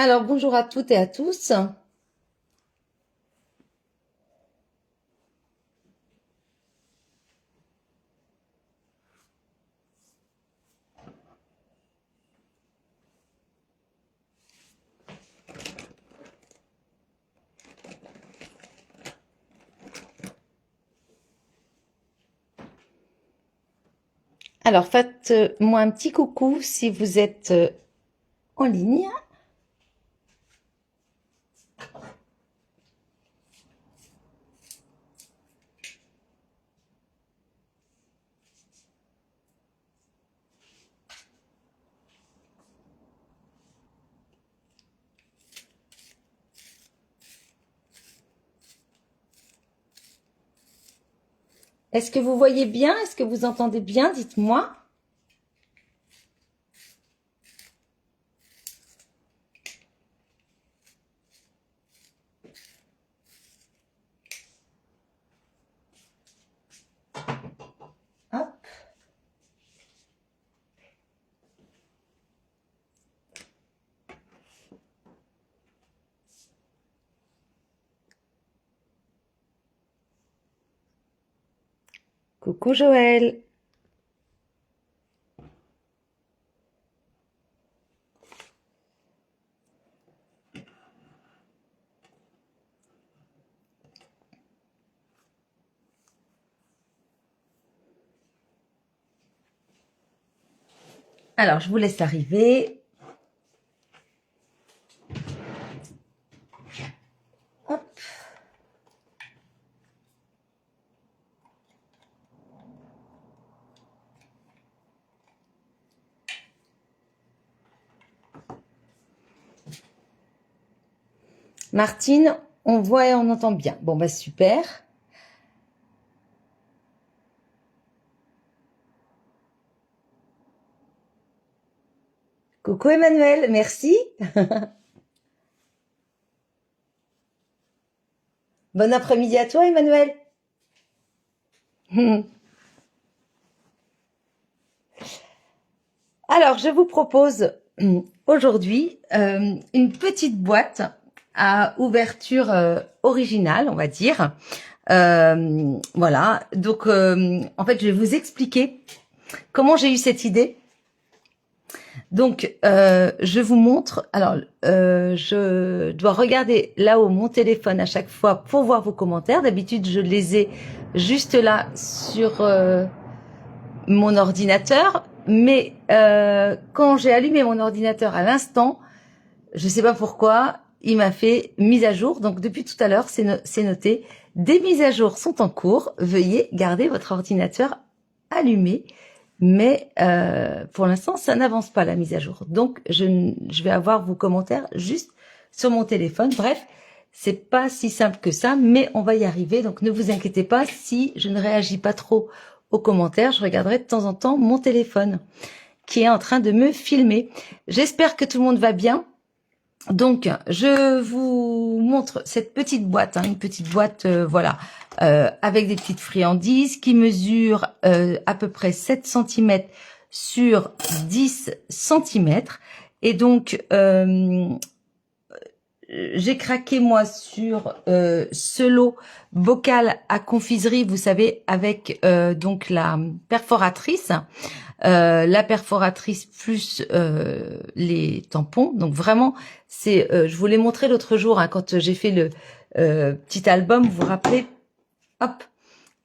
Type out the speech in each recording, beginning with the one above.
Alors, bonjour à toutes et à tous. Alors, faites-moi un petit coucou si vous êtes en ligne. Est-ce que vous voyez bien? Est-ce que vous entendez bien? Dites-moi. Hop. Coucou Joël. Alors, je vous laisse arriver. Hop. Martine, on voit et on entend bien. Bon, bah super. Coucou Emmanuel, merci. Bon après-midi à toi Emmanuel. Alors, je vous propose aujourd'hui une petite boîte à ouverture originale, on va dire. Voilà, donc en fait, je vais vous expliquer comment j'ai eu cette idée. Donc, je vous montre. Alors, je dois regarder là-haut mon téléphone à chaque fois pour voir vos commentaires. D'habitude, je les ai juste là sur mon ordinateur. Mais quand j'ai allumé mon ordinateur à l'instant, je sais pas pourquoi, il m'a fait mise à jour. Donc, depuis tout à l'heure, c'est noté. Des mises à jour sont en cours. Veuillez garder votre ordinateur allumé. Mais pour l'instant, ça n'avance pas la mise à jour. Donc, je vais avoir vos commentaires juste sur mon téléphone. Bref, c'est pas si simple que ça, mais on va y arriver. Donc, ne vous inquiétez pas si je ne réagis pas trop aux commentaires. Je regarderai de temps en temps mon téléphone qui est en train de me filmer. J'espère que tout le monde va bien. Donc, je vous montre cette petite boîte, une petite boîte, voilà, avec des petites friandises qui mesurent à peu près 7 cm sur 10 cm. Et donc, j'ai craqué moi sur ce lot bocal à confiserie, vous savez, avec donc la perforatrice. La perforatrice plus les tampons. Donc vraiment, c'est, je vous l'ai montré l'autre jour quand j'ai fait le petit album, vous vous rappelez, hop,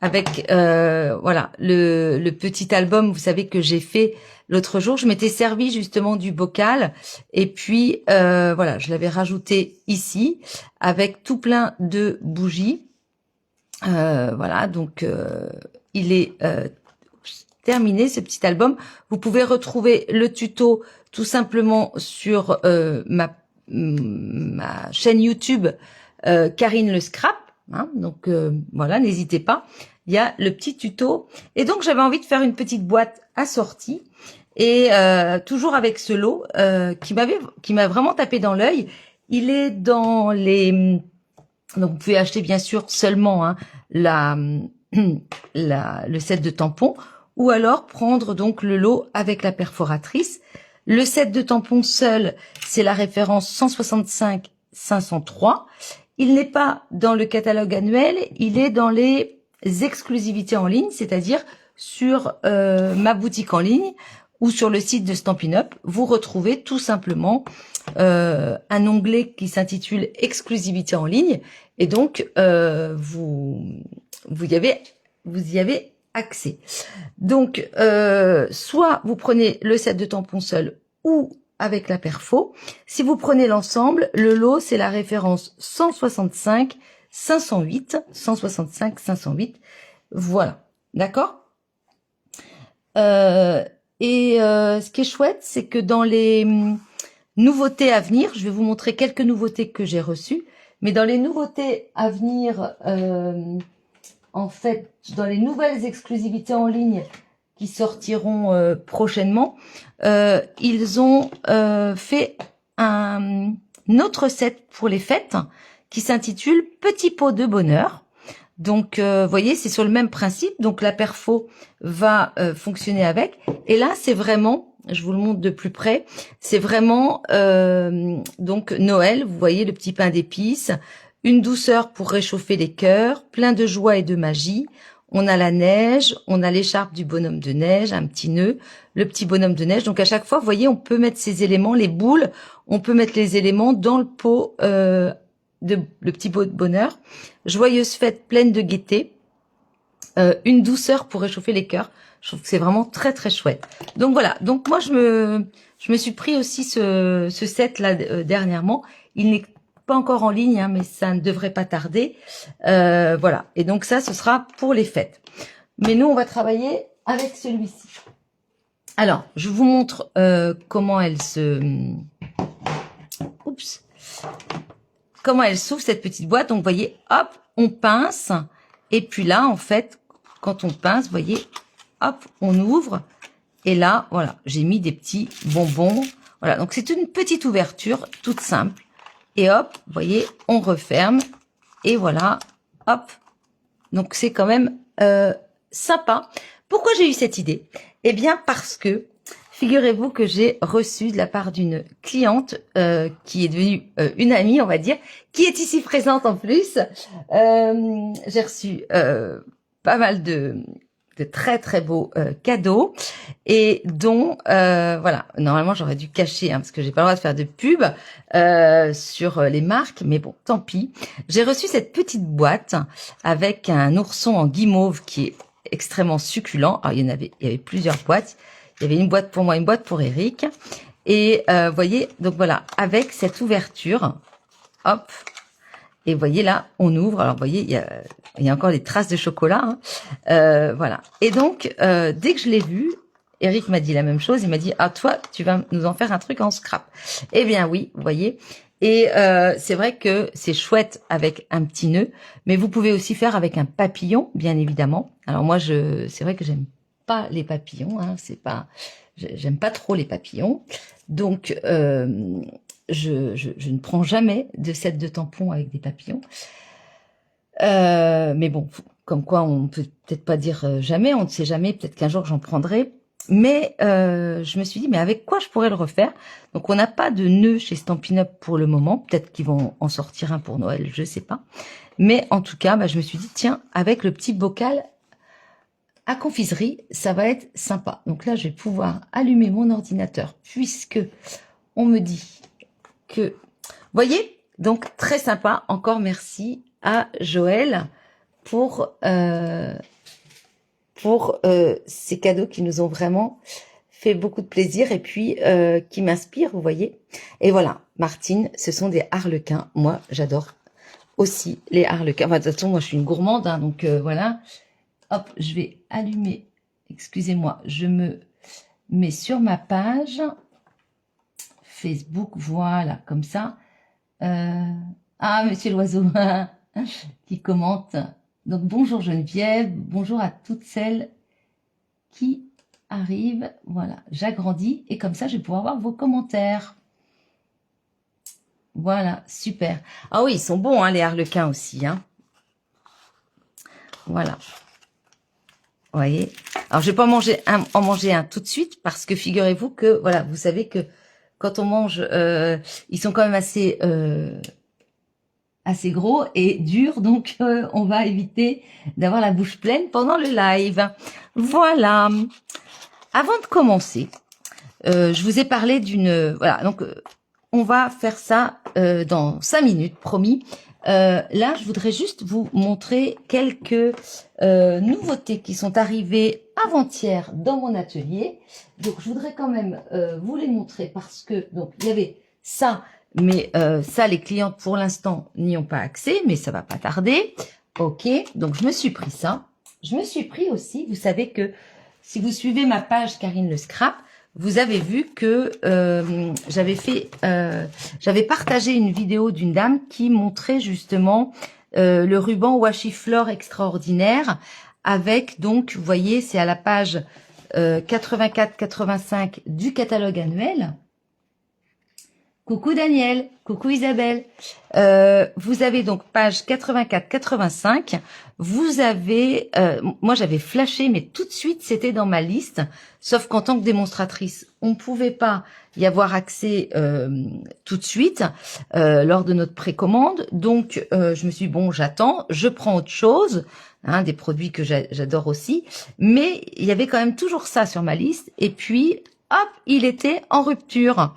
avec voilà le petit album, vous savez que j'ai fait l'autre jour. Je m'étais servi justement du bocal et puis voilà, je l'avais rajouté ici avec tout plein de bougies. Voilà, donc il est terminé ce petit album. Vous pouvez retrouver le tuto tout simplement sur ma chaîne YouTube Karine le Scrap. Donc voilà, n'hésitez pas. Il y a le petit tuto. Et donc j'avais envie de faire une petite boîte assortie et toujours avec ce lot qui m'a vraiment tapé dans l'œil. Il est dans les donc vous pouvez acheter bien sûr seulement le set de tampons ou alors prendre donc le lot avec la perforatrice. Le set de tampons seul, c'est la référence 165 503. Il n'est pas dans le catalogue annuel, il est dans les exclusivités en ligne, c'est-à-dire sur ma boutique en ligne ou sur le site de Stampin' Up. Vous retrouvez tout simplement un onglet qui s'intitule exclusivité en ligne, et donc vous y avez accès. Donc soit vous prenez le set de tampons seul ou avec la perfo. Si vous prenez l'ensemble, le lot c'est la référence 165 508, 165 508. Voilà, d'accord. Ce qui est chouette, c'est que dans les nouveautés à venir, je vais vous montrer quelques nouveautés que j'ai reçues, mais dans les nouveautés à venir, en fait, dans les nouvelles exclusivités en ligne qui sortiront prochainement, ils ont fait un autre set pour les fêtes qui s'intitule Petit pot de bonheur. Donc, vous voyez, c'est sur le même principe. Donc, la perfo va fonctionner avec. Et là, c'est vraiment, je vous le montre de plus près, c'est vraiment donc Noël. Vous voyez le petit pain d'épices, une douceur pour réchauffer les cœurs, plein de joie et de magie. On a la neige, on a l'écharpe du bonhomme de neige, un petit nœud, le petit bonhomme de neige. Donc, à chaque fois, vous voyez, on peut mettre ces éléments, les boules, on peut mettre les éléments dans le pot le petit pot de bonheur. Joyeuse fête pleine de gaieté, une douceur pour réchauffer les cœurs. Je trouve que c'est vraiment très très chouette. Donc voilà, donc moi je me suis pris aussi ce set là dernièrement. Il n'est pas encore en ligne, hein, mais ça ne devrait pas tarder. Voilà, et donc ça ce sera pour les fêtes. Mais nous on va travailler avec celui-ci. Alors je vous montre comment elle se... Oups. Comment elle s'ouvre cette petite boîte. Donc, vous voyez, hop, on pince. Et puis là, en fait, quand on pince, vous voyez, hop, on ouvre. Et là, voilà, j'ai mis des petits bonbons. Voilà, donc c'est une petite ouverture, toute simple. Et hop, vous voyez, on referme. Et voilà, hop. Donc, c'est quand même sympa. Pourquoi j'ai eu cette idée? Eh bien, parce que figurez-vous que j'ai reçu de la part d'une cliente qui est devenue une amie, on va dire, qui est ici présente en plus. J'ai reçu pas mal de très très beaux cadeaux, et dont voilà, normalement j'aurais dû cacher parce que j'ai pas le droit de faire de pub sur les marques, mais bon, tant pis. J'ai reçu cette petite boîte avec un ourson en guimauve qui est extrêmement succulent. Alors il y avait plusieurs boîtes. Il y avait une boîte pour moi, une boîte pour Eric. Et vous voyez, donc voilà, avec cette ouverture, hop. Et vous voyez là, on ouvre. Alors vous voyez, il y a encore des traces de chocolat. Hein. Voilà. Et donc, dès que je l'ai vu, Eric m'a dit la même chose. Il m'a dit, ah toi, tu vas nous en faire un truc en scrap. Eh bien oui, vous voyez. Et c'est vrai que c'est chouette avec un petit nœud, mais vous pouvez aussi faire avec un papillon, bien évidemment. Alors moi, c'est vrai que j'aime pas les papillons, hein, j'aime pas trop les papillons, donc je ne prends jamais de set de tampons avec des papillons, mais bon, comme quoi on peut peut-être pas dire jamais, on ne sait jamais, peut-être qu'un jour j'en prendrai, mais je me suis dit, mais avec quoi je pourrais le refaire? Donc on n'a pas de nœud chez Stampin' Up pour le moment, peut-être qu'ils vont en sortir un pour Noël, je sais pas, mais en tout cas, je me suis dit, tiens, avec le petit bocal à confiserie, ça va être sympa. Donc là, je vais pouvoir allumer mon ordinateur puisque on me dit que... Voyez, donc très sympa. Encore merci à Joël pour ces cadeaux qui nous ont vraiment fait beaucoup de plaisir et puis qui m'inspirent, vous voyez. Et voilà, Martine, ce sont des harlequins. Moi, j'adore aussi les harlequins. Enfin, de toute façon, moi, je suis une gourmande, hein, donc voilà. Hop, je vais allumer, excusez-moi, je me mets sur ma page Facebook, voilà, comme ça. Ah, monsieur l'oiseau qui commente. Donc, bonjour Geneviève, bonjour à toutes celles qui arrivent. Voilà, j'agrandis et comme ça, je vais pouvoir voir vos commentaires. Voilà, super. Ah oui, ils sont bons, hein, les harlequins aussi. Hein. Voilà. Vous voyez. Alors, je vais pas en manger un tout de suite parce que figurez-vous que, voilà, vous savez que quand on mange, ils sont quand même assez gros et durs, donc on va éviter d'avoir la bouche pleine pendant le live. Voilà. Avant de commencer, je vous ai parlé d'une... Voilà, donc on va faire ça dans 5 minutes, promis. Là, je voudrais juste vous montrer quelques nouveautés qui sont arrivées avant-hier dans mon atelier. Donc, je voudrais quand même vous les montrer parce que donc il y avait ça, mais ça, les clientes pour l'instant n'y ont pas accès, mais ça va pas tarder. Ok, donc je me suis pris ça. Je me suis pris aussi, vous savez que si vous suivez ma page Karine Le Scrap, vous avez vu que j'avais partagé une vidéo d'une dame qui montrait justement le ruban Washi Flore extraordinaire avec, donc, vous voyez, c'est à la page 84-85 du catalogue annuel. Coucou Daniel, coucou Isabelle. Vous avez donc page 84-85. Vous avez, moi j'avais flashé, mais tout de suite c'était dans ma liste. Sauf qu'en tant que démonstratrice, on ne pouvait pas y avoir accès tout de suite lors de notre précommande. Donc je me suis dit, bon, j'attends, je prends autre chose, hein, des produits que j'adore aussi. Mais il y avait quand même toujours ça sur ma liste. Et puis, hop, il était en rupture.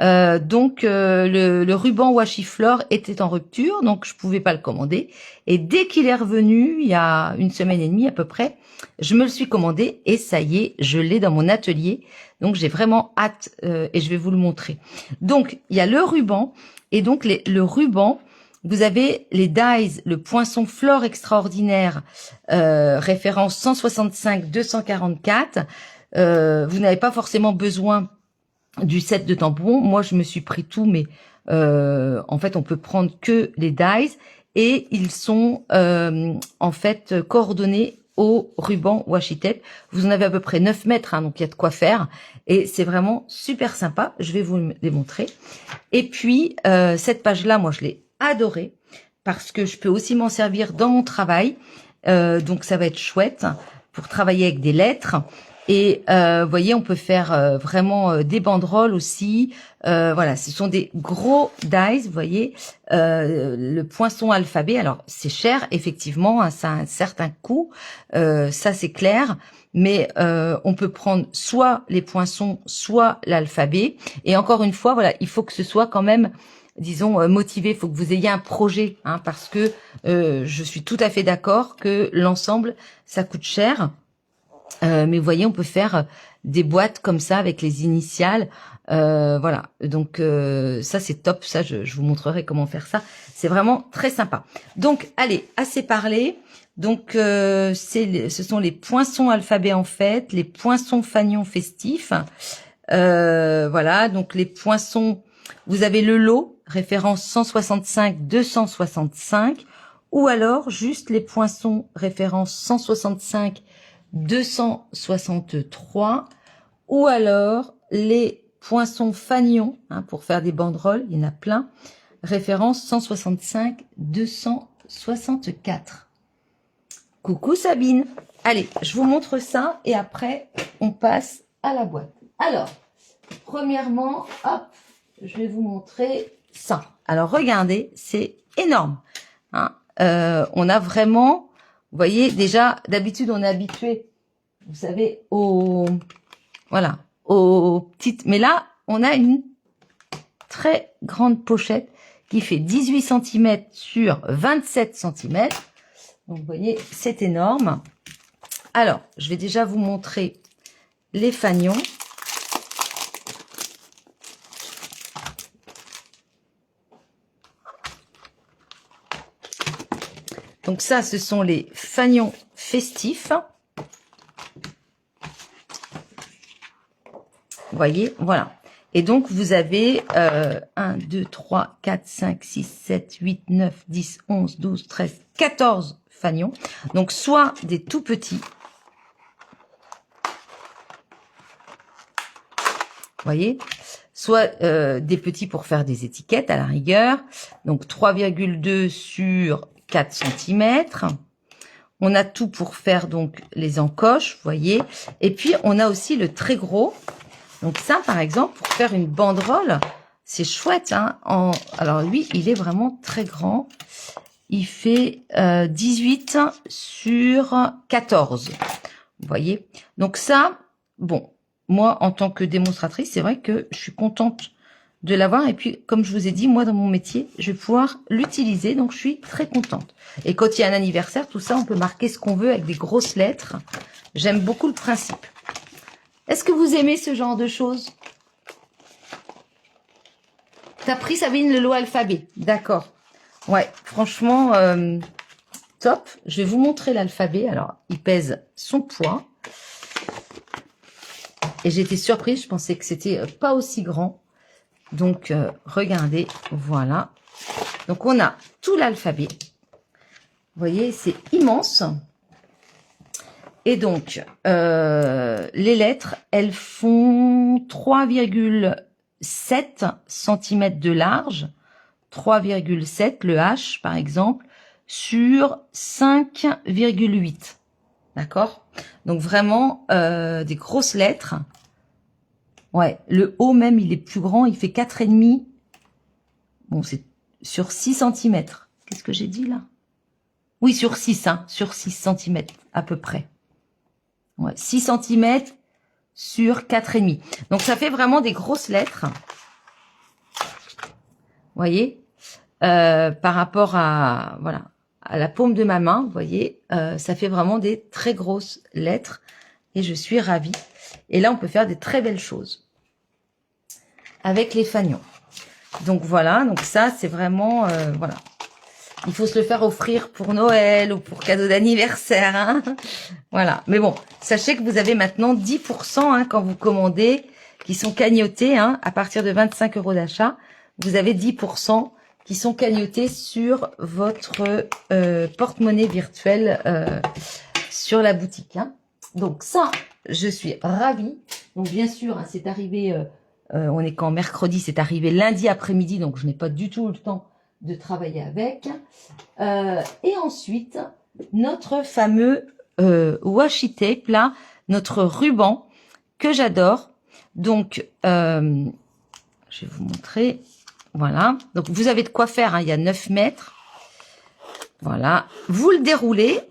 Donc le ruban Washi Flore était en rupture, donc je pouvais pas le commander. Et dès qu'il est revenu, il y a 1 semaine et demie à peu près, je me le suis commandé et ça y est, je l'ai dans mon atelier. Donc j'ai vraiment hâte et je vais vous le montrer. Donc il y a le ruban et donc le ruban. Vous avez les dies, le poinçon Flore extraordinaire, référence 165 244. Vous n'avez pas forcément besoin du set de tampons. Moi, je me suis pris tout, mais en fait, on peut prendre que les dies et ils sont en fait coordonnés au ruban washi tape. Vous en avez à peu près 9 mètres, hein, donc il y a de quoi faire et c'est vraiment super sympa. Je vais vous les montrer. Et puis, cette page-là, moi, je l'ai adorée parce que je peux aussi m'en servir dans mon travail. Donc, ça va être chouette pour travailler avec des lettres. Et vous voyez, on peut faire vraiment des banderoles aussi. Voilà, ce sont des gros dies, vous voyez, le poinçon alphabet. Alors, c'est cher, effectivement, hein, ça a un certain coût, ça c'est clair. Mais on peut prendre soit les poinçons, soit l'alphabet. Et encore une fois, voilà, il faut que ce soit quand même, disons, motivé. Il faut que vous ayez un projet, hein, parce que je suis tout à fait d'accord que l'ensemble, ça coûte cher. Mais vous voyez, on peut faire des boîtes comme ça avec les initiales. Voilà, donc ça c'est top. Ça, je vous montrerai comment faire ça. C'est vraiment très sympa. Donc, allez, assez parlé. Donc, ce sont les poinçons alphabet en fait, les poinçons fanion festifs. Voilà, donc les poinçons, vous avez le lot, référence 165, 265, ou alors juste les poinçons, référence 165, 263, ou alors les poinçons fanion, hein, pour faire des banderoles, il y en a plein, référence 165, 264. Coucou Sabine. Allez, je vous montre ça et après on passe à la boîte. Alors, premièrement, hop, je vais vous montrer ça. Alors regardez, c'est énorme, hein. On a vraiment... Vous voyez, déjà, d'habitude, on est habitué, vous savez, aux petites... Mais là, on a une très grande pochette qui fait 18 cm sur 27 cm. Donc, vous voyez, c'est énorme. Alors, je vais déjà vous montrer les fanions. Donc ça, ce sont les fanions festifs. Vous voyez, voilà. Et donc, vous avez 1, 2, 3, 4, 5, 6, 7, 8, 9, 10, 11, 12, 13, 14 fanions. Donc, soit des tout petits. Vous voyez, soit des petits pour faire des étiquettes à la rigueur. Donc, 3,2 sur 4 cm. On a tout pour faire donc les encoches, vous voyez. Et puis, on a aussi le très gros. Donc ça, par exemple, pour faire une banderole, c'est chouette. Hein, alors lui, il est vraiment très grand. Il fait 18 sur 14. Vous voyez. Donc ça, bon, moi, en tant que démonstratrice, c'est vrai que je suis contente de l'avoir. Et puis, comme je vous ai dit, moi, dans mon métier, je vais pouvoir l'utiliser. Donc, je suis très contente. Et quand il y a un anniversaire, tout ça, on peut marquer ce qu'on veut avec des grosses lettres. J'aime beaucoup le principe. Est-ce que vous aimez ce genre de choses? T'as pris, Sabine, le lot alphabet. D'accord. Ouais, franchement, top. Je vais vous montrer l'alphabet. Alors, il pèse son poids. Et j'étais surprise. Je pensais que c'était pas aussi grand. Donc, regardez. Voilà. Donc, on a tout l'alphabet. Vous voyez, c'est immense. Et donc, les lettres, elles font 3,7 cm de large, 3,7 le H par exemple, sur 5,8. D'accord? Donc vraiment des grosses lettres. Ouais, le O même, il est plus grand, il fait 4,5. Bon, c'est sur 6 cm. Qu'est-ce que j'ai dit là? Oui, sur 6, hein, sur 6 cm à peu près. Ouais, 6 cm sur 4,5. Donc, ça fait vraiment des grosses lettres. Vous voyez, par rapport à, voilà, à la paume de ma main, vous voyez, ça fait vraiment des très grosses lettres. Et je suis ravie. Et là, on peut faire des très belles choses avec les fanions. Donc, voilà. Donc, ça, c'est vraiment, voilà. Il faut se le faire offrir pour Noël ou pour cadeau d'anniversaire. Hein. Voilà. Mais bon, sachez que vous avez maintenant 10% hein, quand vous commandez, qui sont cagnotés hein, à partir de 25 € d'achat. Vous avez 10% qui sont cagnotés sur votre porte-monnaie virtuel sur la boutique. Hein. Donc ça, je suis ravie. Donc bien sûr, hein, c'est arrivé, on est quand mercredi, c'est arrivé lundi après-midi, donc je n'ai pas du tout le temps de travailler avec. Et ensuite, notre fameux washi tape, là, notre ruban que j'adore. Donc, je vais vous montrer. Voilà. Donc, vous avez de quoi faire. Hein, il y a 9 mètres. Voilà. Vous le déroulez.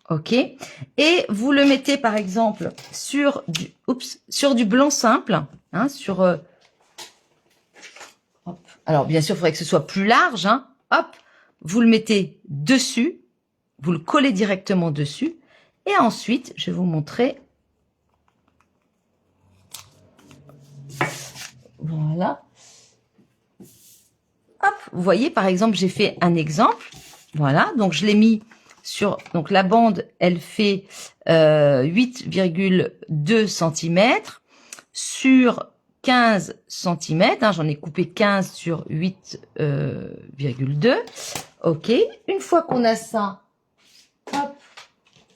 OK. Et vous le mettez, par exemple, sur du blanc simple. Hein, sur... hop. Alors, bien sûr, il faudrait que ce soit plus large. Hein. Hop. Vous le mettez dessus. Vous le collez directement dessus. Et ensuite, je vais vous montrer. Voilà. Hop. Vous voyez, par exemple, j'ai fait un exemple. Voilà. Donc, je l'ai mis sur... Donc, la bande, elle fait 8,2 cm sur 15 cm. Hein, j'en ai coupé 15 sur 8,2. OK. Une fois qu'on a ça, hop,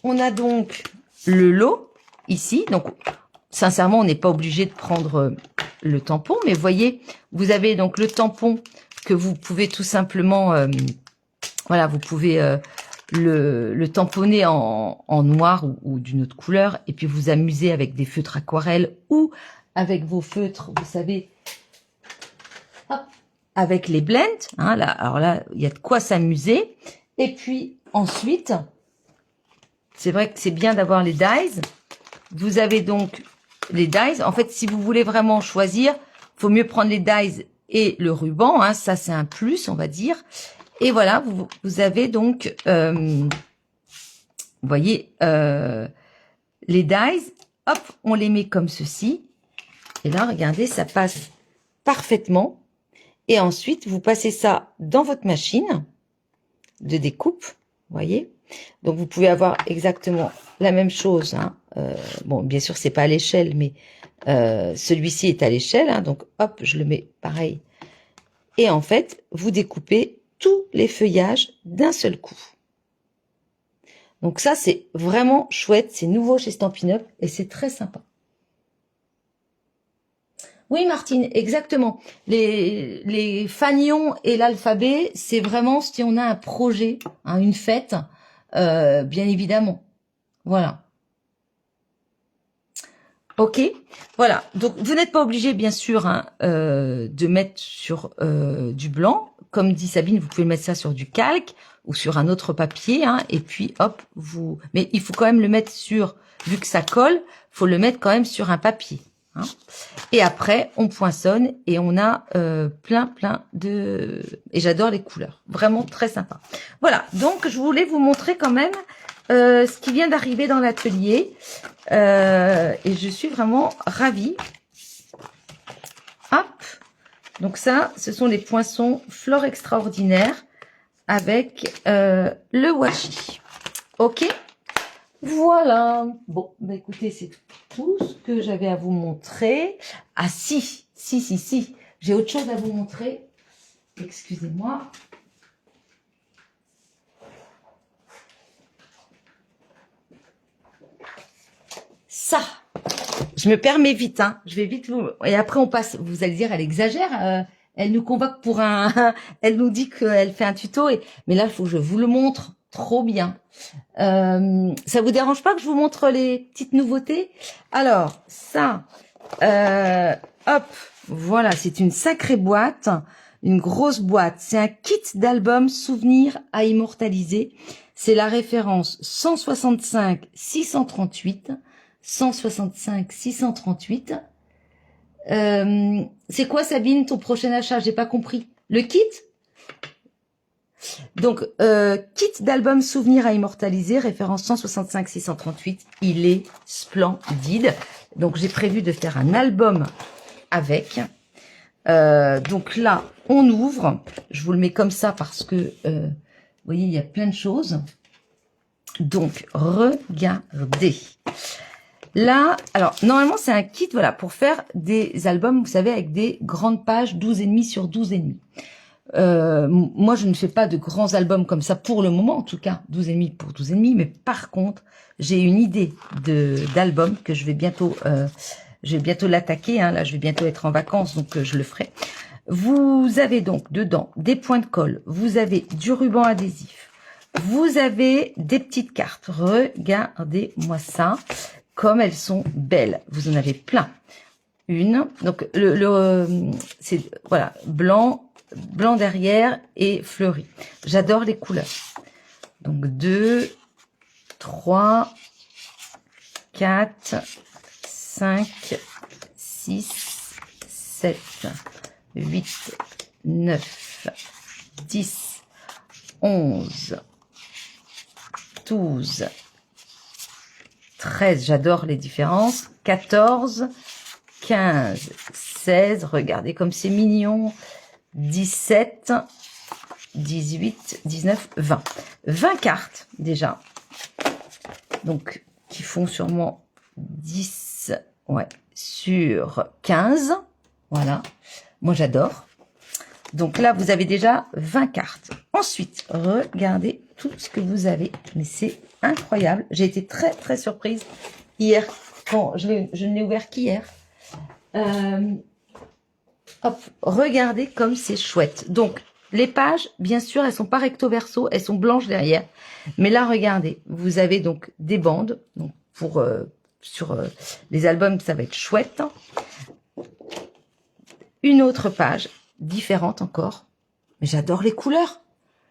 on a donc le lot ici. Donc, sincèrement, on n'est pas obligé de prendre le tampon. Mais voyez, vous avez donc le tampon que vous pouvez tout simplement... voilà, vous pouvez le tamponner en noir ou d'une autre couleur. Et puis, vous amuser avec des feutres aquarelles ou avec vos feutres, vous savez, hop, avec les blends. Hein, là, alors là, il y a de quoi s'amuser. Et puis, ensuite... C'est vrai que c'est bien d'avoir les dies. Vous avez donc les dies. En fait, si vous voulez vraiment choisir, faut mieux prendre les dies et le ruban. Hein. Ça, c'est un plus, on va dire. Et voilà, vous avez donc, vous voyez, les dies. Hop, on les met comme ceci. Et là, regardez, ça passe parfaitement. Et ensuite, vous passez ça dans votre machine de découpe. Vous voyez. Donc, vous pouvez avoir exactement la même chose. Hein. Bon, bien sûr, c'est pas à l'échelle, mais celui-ci est à l'échelle. Hein. Donc, hop, je le mets pareil. Et en fait, vous découpez tous les feuillages d'un seul coup. Donc ça, c'est vraiment chouette. C'est nouveau chez Stampin' Up et c'est très sympa. Oui, Martine, exactement. Les fanions et l'alphabet, c'est vraiment si on a un projet, hein, une fête, bien évidemment. Voilà. Ok, voilà. Donc, vous n'êtes pas obligé, bien sûr, hein, de mettre sur du blanc. Comme dit Sabine, vous pouvez mettre ça sur du calque ou sur un autre papier, hein, et puis hop, vous. Mais il faut quand même le mettre sur, vu que ça colle, faut le mettre quand même sur un papier. Hein. Et après, on poinçonne et on a plein de. Et j'adore les couleurs, vraiment très sympa. Voilà. Donc, je voulais vous montrer quand même ce qui vient d'arriver dans l'atelier. Et je suis vraiment ravie. Hop. Donc ça, ce sont les poinçons Flore Extraordinaire avec le washi. Ok. Voilà. Bon, bah écoutez, c'est tout ce que j'avais à vous montrer. Ah si. J'ai autre chose à vous montrer. Excusez-moi. Ça, je me permets vite, hein. Je vais vite vous... Et après, on passe... Vous allez dire, elle exagère. Elle nous convoque pour un... Elle nous dit qu'elle fait un tuto. Mais là, il faut que je vous le montre trop bien. Ça vous dérange pas que je vous montre les petites nouveautés? Alors, ça... hop, voilà, c'est une sacrée boîte. Une grosse boîte. C'est un kit d'album souvenirs à immortaliser. C'est la référence 165 638. 165 638. C'est quoi, Sabine, ton prochain achat? J'ai pas compris. Le kit? Donc, kit d'album souvenir à immortaliser, référence 165 638. Il est splendide. Donc, j'ai prévu de faire un album avec. Donc là, on ouvre. Je vous le mets comme ça parce que, vous voyez, il y a plein de choses. Donc, regardez. Là, alors, normalement, c'est un kit, voilà, pour faire des albums, vous savez, avec des grandes pages, 12,5 sur 12,5. Moi, je ne fais pas de grands albums comme ça pour le moment, en tout cas, 12,5 pour 12,5. Mais par contre, j'ai une idée d'album que je vais bientôt l'attaquer. Hein, là, je vais bientôt être en vacances, donc je le ferai. Vous avez donc dedans des points de colle, vous avez du ruban adhésif, vous avez des petites cartes. Regardez-moi ça. Comme elles sont belles. Vous en avez plein. Une. Donc, c'est, voilà, blanc derrière et fleuri. J'adore les couleurs. Donc, 2, 3, 4, 5, 6, 7, 8, 9, 10, 11, 12, 13, j'adore les différences, 14, 15, 16, regardez comme c'est mignon, 17, 18, 19, 20. 20 cartes déjà, donc qui font sûrement 10, ouais, sur 15, voilà, moi j'adore. Donc là, vous avez déjà 20 cartes. Ensuite, regardez tout ce que vous avez, mais c'est incroyable. J'ai été très surprise hier quand je ne l'ai ouvert qu'hier. Hop, regardez comme c'est chouette. Donc, les pages, bien sûr, elles sont pas recto verso, elles sont blanches derrière. Mais là, regardez, vous avez donc des bandes. Donc, pour sur les albums, ça va être chouette. Une autre page, différente encore. Mais j'adore les couleurs.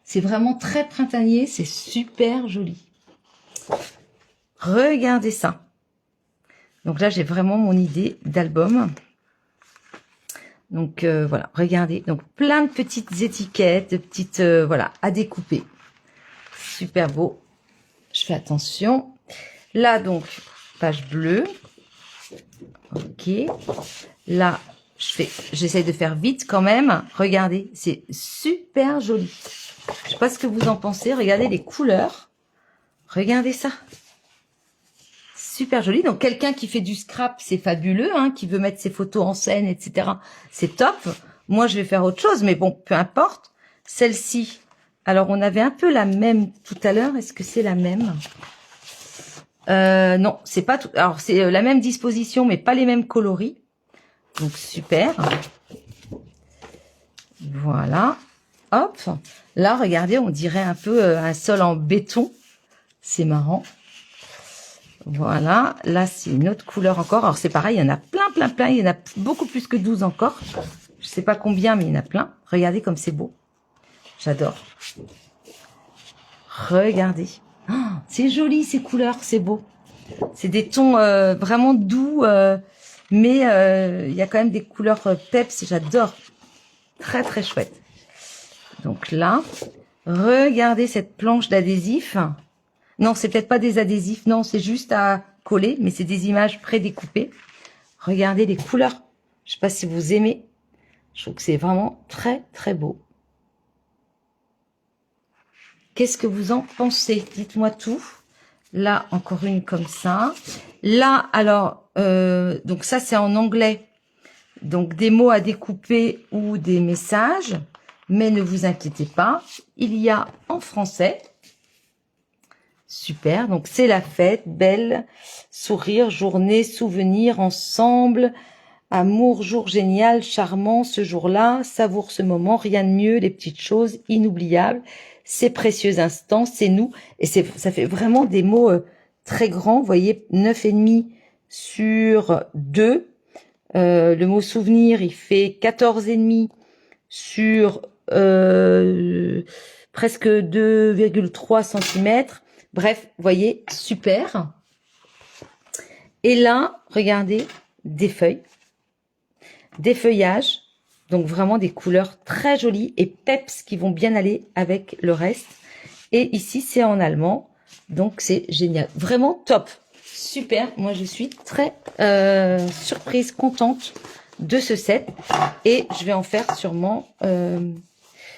C'est vraiment très printanier, c'est super joli. Regardez ça. Donc là, j'ai vraiment mon idée d'album. Donc voilà, regardez. Donc plein de petites étiquettes, de petites voilà, à découper. Super beau. Je fais attention. Là donc, page bleue. Ok. Là, j'essaie de faire vite quand même. Regardez, c'est super joli. Je sais pas ce que vous en pensez. Regardez les couleurs. Regardez ça. Super joli. Donc, quelqu'un qui fait du scrap, c'est fabuleux, hein, qui veut mettre ses photos en scène, etc. C'est top. Moi, je vais faire autre chose, mais bon, peu importe. Celle-ci, alors, on avait un peu la même tout à l'heure. Est-ce que c'est la même? Non, c'est pas tout. Alors, c'est la même disposition, mais pas les mêmes coloris. Donc, super. Voilà. Hop. Là, regardez, on dirait un peu un sol en béton. C'est marrant. Voilà. Là, c'est une autre couleur encore. Alors, c'est pareil, il y en a plein, plein, plein. Il y en a beaucoup plus que 12 encore. Je sais pas combien, mais il y en a plein. Regardez comme c'est beau. J'adore. Regardez. Oh, c'est joli, ces couleurs. C'est beau. C'est des tons vraiment doux, mais il y a quand même des couleurs peps. J'adore. Très, très chouette. Donc là, regardez cette planche d'adhésif. Non, c'est peut-être pas des adhésifs. Non, c'est juste à coller, mais c'est des images prédécoupées. Regardez les couleurs. Je sais pas si vous aimez. Je trouve que c'est vraiment très, très beau. Qu'est-ce que vous en pensez? Dites-moi tout. Là, encore une comme ça. Là, alors, donc ça, c'est en anglais. Donc, des mots à découper ou des messages. Mais ne vous inquiétez pas, il y a en français. Super, donc c'est la fête, belle, sourire, journée, souvenir, ensemble, amour, jour génial, charmant, ce jour-là, savoure ce moment, rien de mieux, les petites choses inoubliables, ces précieux instants, c'est nous. Et ça fait vraiment des mots très grands, vous voyez, 9,5 sur 2. Le mot souvenir, il fait 14,5 sur presque 2,3 cm. Bref, vous voyez, super. Et là, regardez, des feuilles, des feuillages, donc vraiment des couleurs très jolies et peps qui vont bien aller avec le reste. Et ici, c'est en allemand, donc c'est génial. Vraiment top, super. Moi, je suis très surprise, contente de ce set. Et je vais en faire sûrement,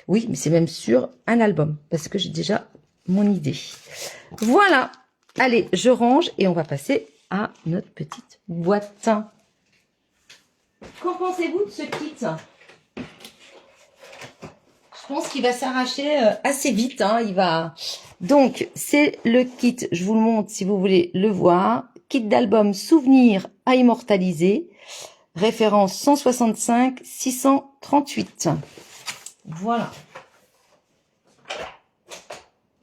oui, mais c'est même sûr, un album, parce que j'ai déjà mon idée. Voilà. Allez, je range et on va passer à notre petite boîte. Qu'en pensez-vous de ce kit? Je pense qu'il va s'arracher assez vite. Hein. Il va. Donc, c'est le kit. Je vous le montre si vous voulez le voir. Kit d'album Souvenirs à immortaliser. Référence 165 638. Voilà.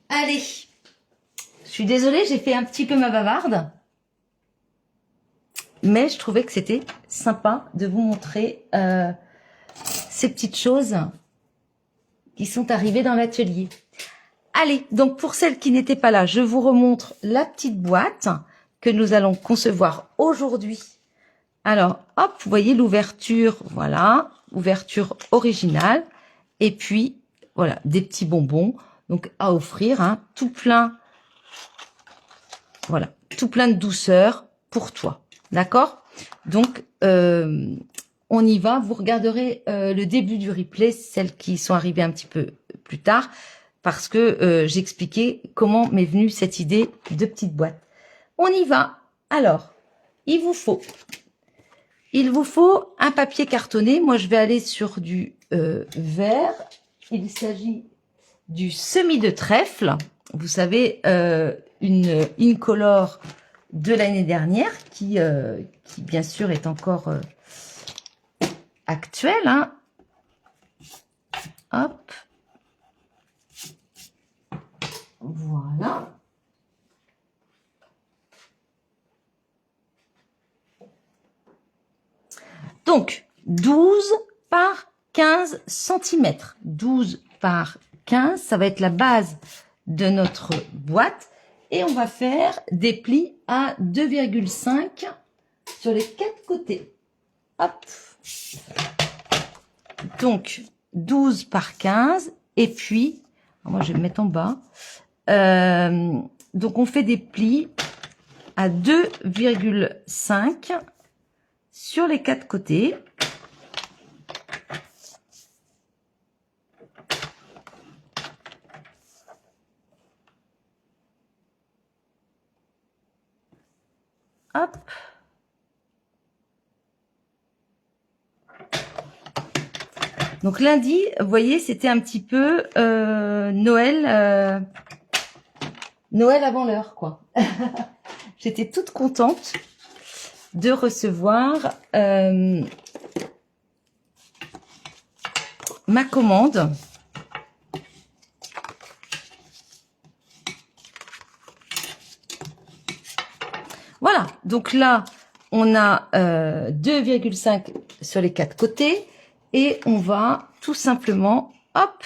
Allez. Je suis désolée, j'ai fait un petit peu ma bavarde. Mais je trouvais que c'était sympa de vous montrer ces petites choses qui sont arrivées dans l'atelier. Allez, donc pour celles qui n'étaient pas là, je vous remontre la petite boîte que nous allons concevoir aujourd'hui. Alors, hop, vous voyez l'ouverture, voilà, ouverture originale. Et puis, voilà, des petits bonbons, donc à offrir, hein, tout plein, voilà, tout plein de douceur pour toi. D'accord? Donc, on y va. Vous regarderez le début du replay, celles qui sont arrivées un petit peu plus tard, parce que j'expliquais comment m'est venue cette idée de petite boîte. On y va. Alors, il vous faut un papier cartonné. Moi, je vais aller sur du vert. Il s'agit du semis de trèfle. Vous savez, une incolore de l'année dernière qui bien sûr est encore actuelle. Hein. Hop. Voilà. Donc, 12 par 15 cm. 12 par 15, ça va être la base de notre boîte. Et on va faire des plis à 2,5 sur les 4 côtés. Hop. Donc, 12 par 15. Et puis, moi je vais me mettre en bas. Donc, on fait des plis à 2,5 sur les 4 côtés. Hop. Donc lundi, vous voyez, c'était un petit peu Noël, Noël avant l'heure, quoi. J'étais toute contente de recevoir ma commande. Voilà, donc là, on a 2,5 sur les 4 côtés et on va tout simplement, hop,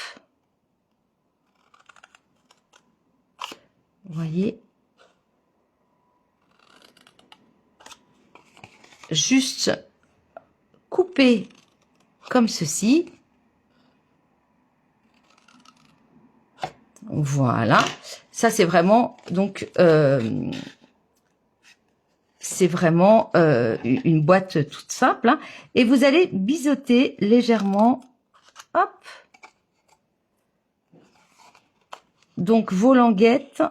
vous voyez, juste couper comme ceci. Voilà, ça c'est vraiment donc c'est vraiment une boîte toute simple, hein. Et vous allez biseauter légèrement, hop. Donc vos languettes,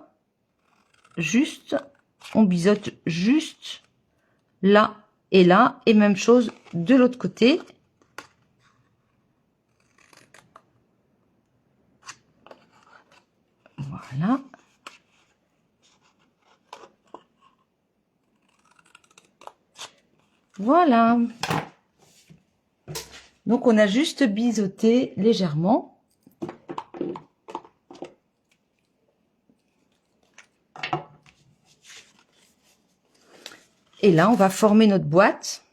juste, on biseaute juste là et là, et même chose de l'autre côté. Voilà. Voilà. Donc, on a juste biseauté légèrement. Et là, on va former notre boîte.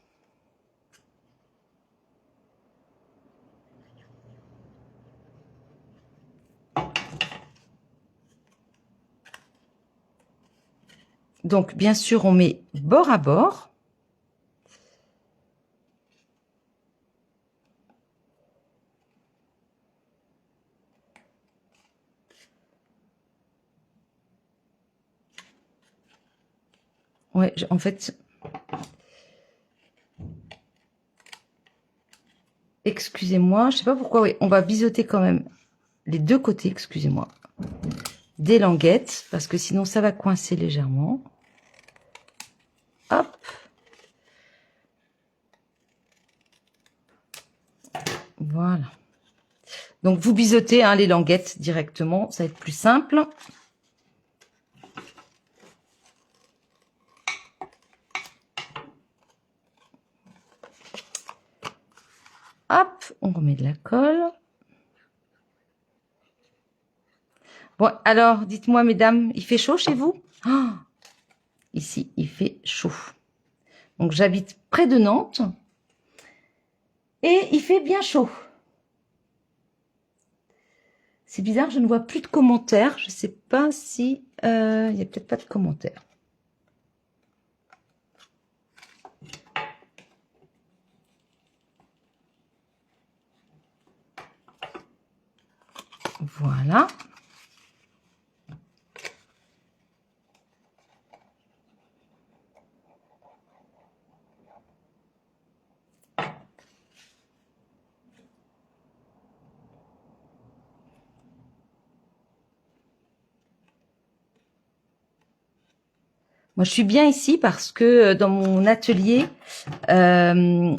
Donc, bien sûr, on met bord à bord. Ouais, en fait, excusez-moi, je sais pas pourquoi, oui, on va biseauter quand même les deux côtés, excusez-moi, des languettes, parce que sinon ça va coincer légèrement. Hop. Voilà. Donc vous biseautez hein, les languettes directement, ça va être plus simple. Hop, on remet de la colle. Bon, alors, dites-moi, mesdames, il fait chaud chez vous? Oh, ici, il fait chaud. Donc, j'habite près de Nantes. Et il fait bien chaud. C'est bizarre, je ne vois plus de commentaires. Je ne sais pas si... il n'y a peut-être pas de commentaires. Voilà. Moi, je suis bien ici parce que dans mon atelier, on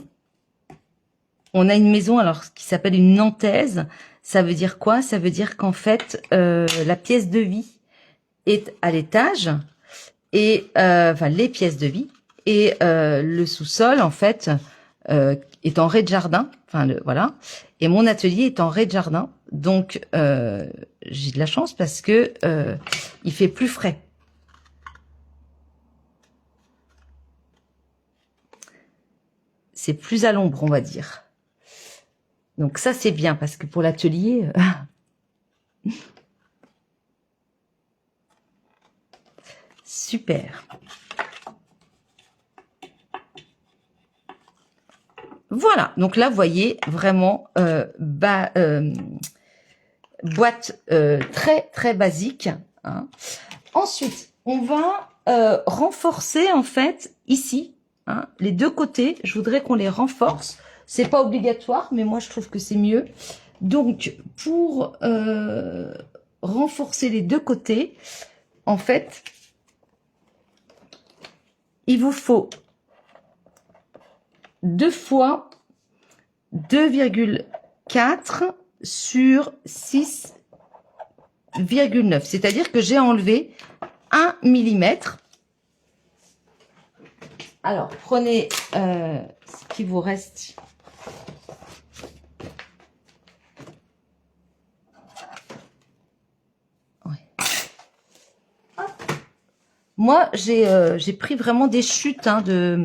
a une maison alors qui s'appelle une nantaise. Ça veut dire quoi? Ça veut dire qu'en fait, la pièce de vie est à l'étage et enfin les pièces de vie et le sous-sol en fait est en rez-de-jardin. Enfin voilà. Et mon atelier est en rez-de-jardin, donc j'ai de la chance parce que il fait plus frais. C'est plus à l'ombre, on va dire. Donc ça, c'est bien, parce que pour l'atelier... super. Voilà, donc là, vous voyez, vraiment, boîte très, très basique. Hein. Ensuite, on va renforcer, en fait, ici, hein, les deux côtés. Je voudrais qu'on les renforce. C'est pas obligatoire, mais moi, je trouve que c'est mieux. Donc, pour renforcer les deux côtés, en fait, il vous faut 2 fois 2,4 sur 6,9. C'est-à-dire que j'ai enlevé 1 millimètre. Alors, prenez ce qui vous reste. Moi, j'ai pris vraiment des chutes hein, de...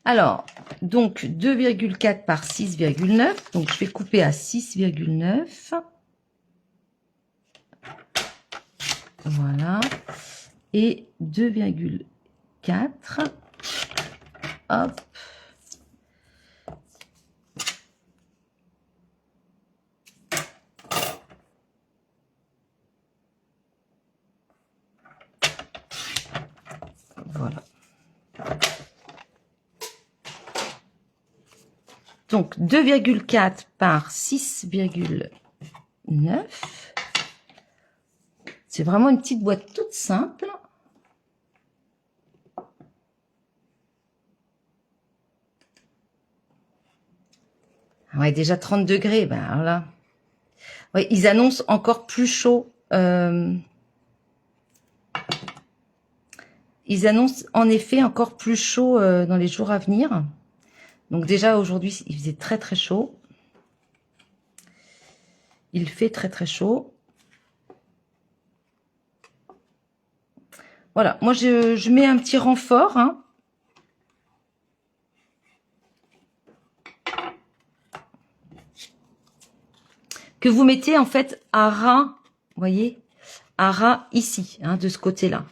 Alors, donc 2,4 par 6,9. Donc, je vais couper à 6,9. Voilà. Et 2,4. Hop. Voilà. Donc 2,4 par 6,9. C'est vraiment une petite boîte toute simple. Ouais, déjà 30 degrés, ben alors là. Ouais, ils annoncent encore plus chaud. Ils annoncent en effet encore plus chaud dans les jours à venir. Donc déjà aujourd'hui, il faisait très très chaud. Il fait très très chaud. Voilà, moi je mets un petit renfort. Hein. Que vous mettez en fait à ras, vous voyez, à ras ici, hein, de ce côté-là.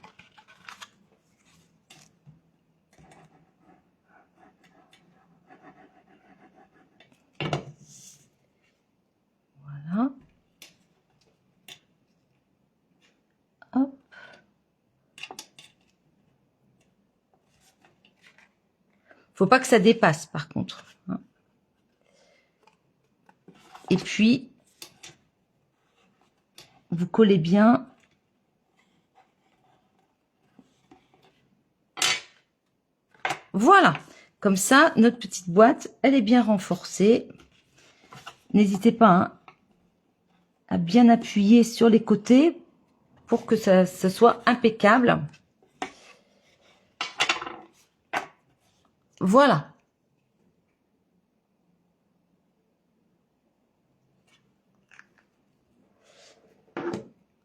Voilà. Hop. Faut pas que ça dépasse par contre. Hein. Et puis, vous collez bien. Voilà. Comme ça, notre petite boîte, elle est bien renforcée. N'hésitez pas hein, à bien appuyer sur les côtés pour que ça soit impeccable. Voilà.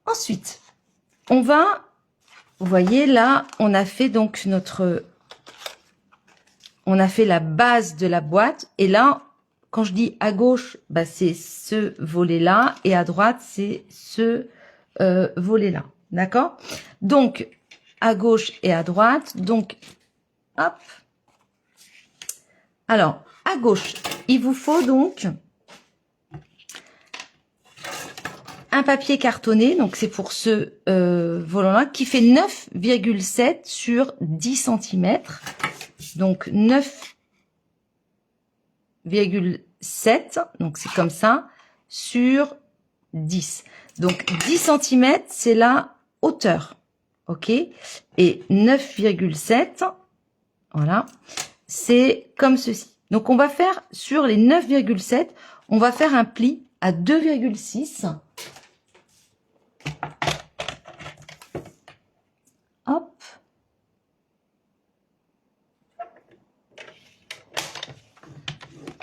Ensuite, on va, vous voyez là, on a fait donc on a fait la base de la boîte. Et là, quand je dis à gauche, bah, c'est ce volet-là. Et à droite, c'est ce volet-là. D'accord? Donc, à gauche et à droite. Donc, hop. Alors, à gauche, il vous faut donc un papier cartonné. Donc, c'est pour ce volant-là qui fait 9,7 sur 10 cm. Donc, 9,7. Donc, c'est comme ça sur 10. Donc, 10 cm, c'est la hauteur. OK? Et 9,7, voilà, c'est comme ceci. Donc, on va faire sur les 9,7, on va faire un pli à 2,6. Hop.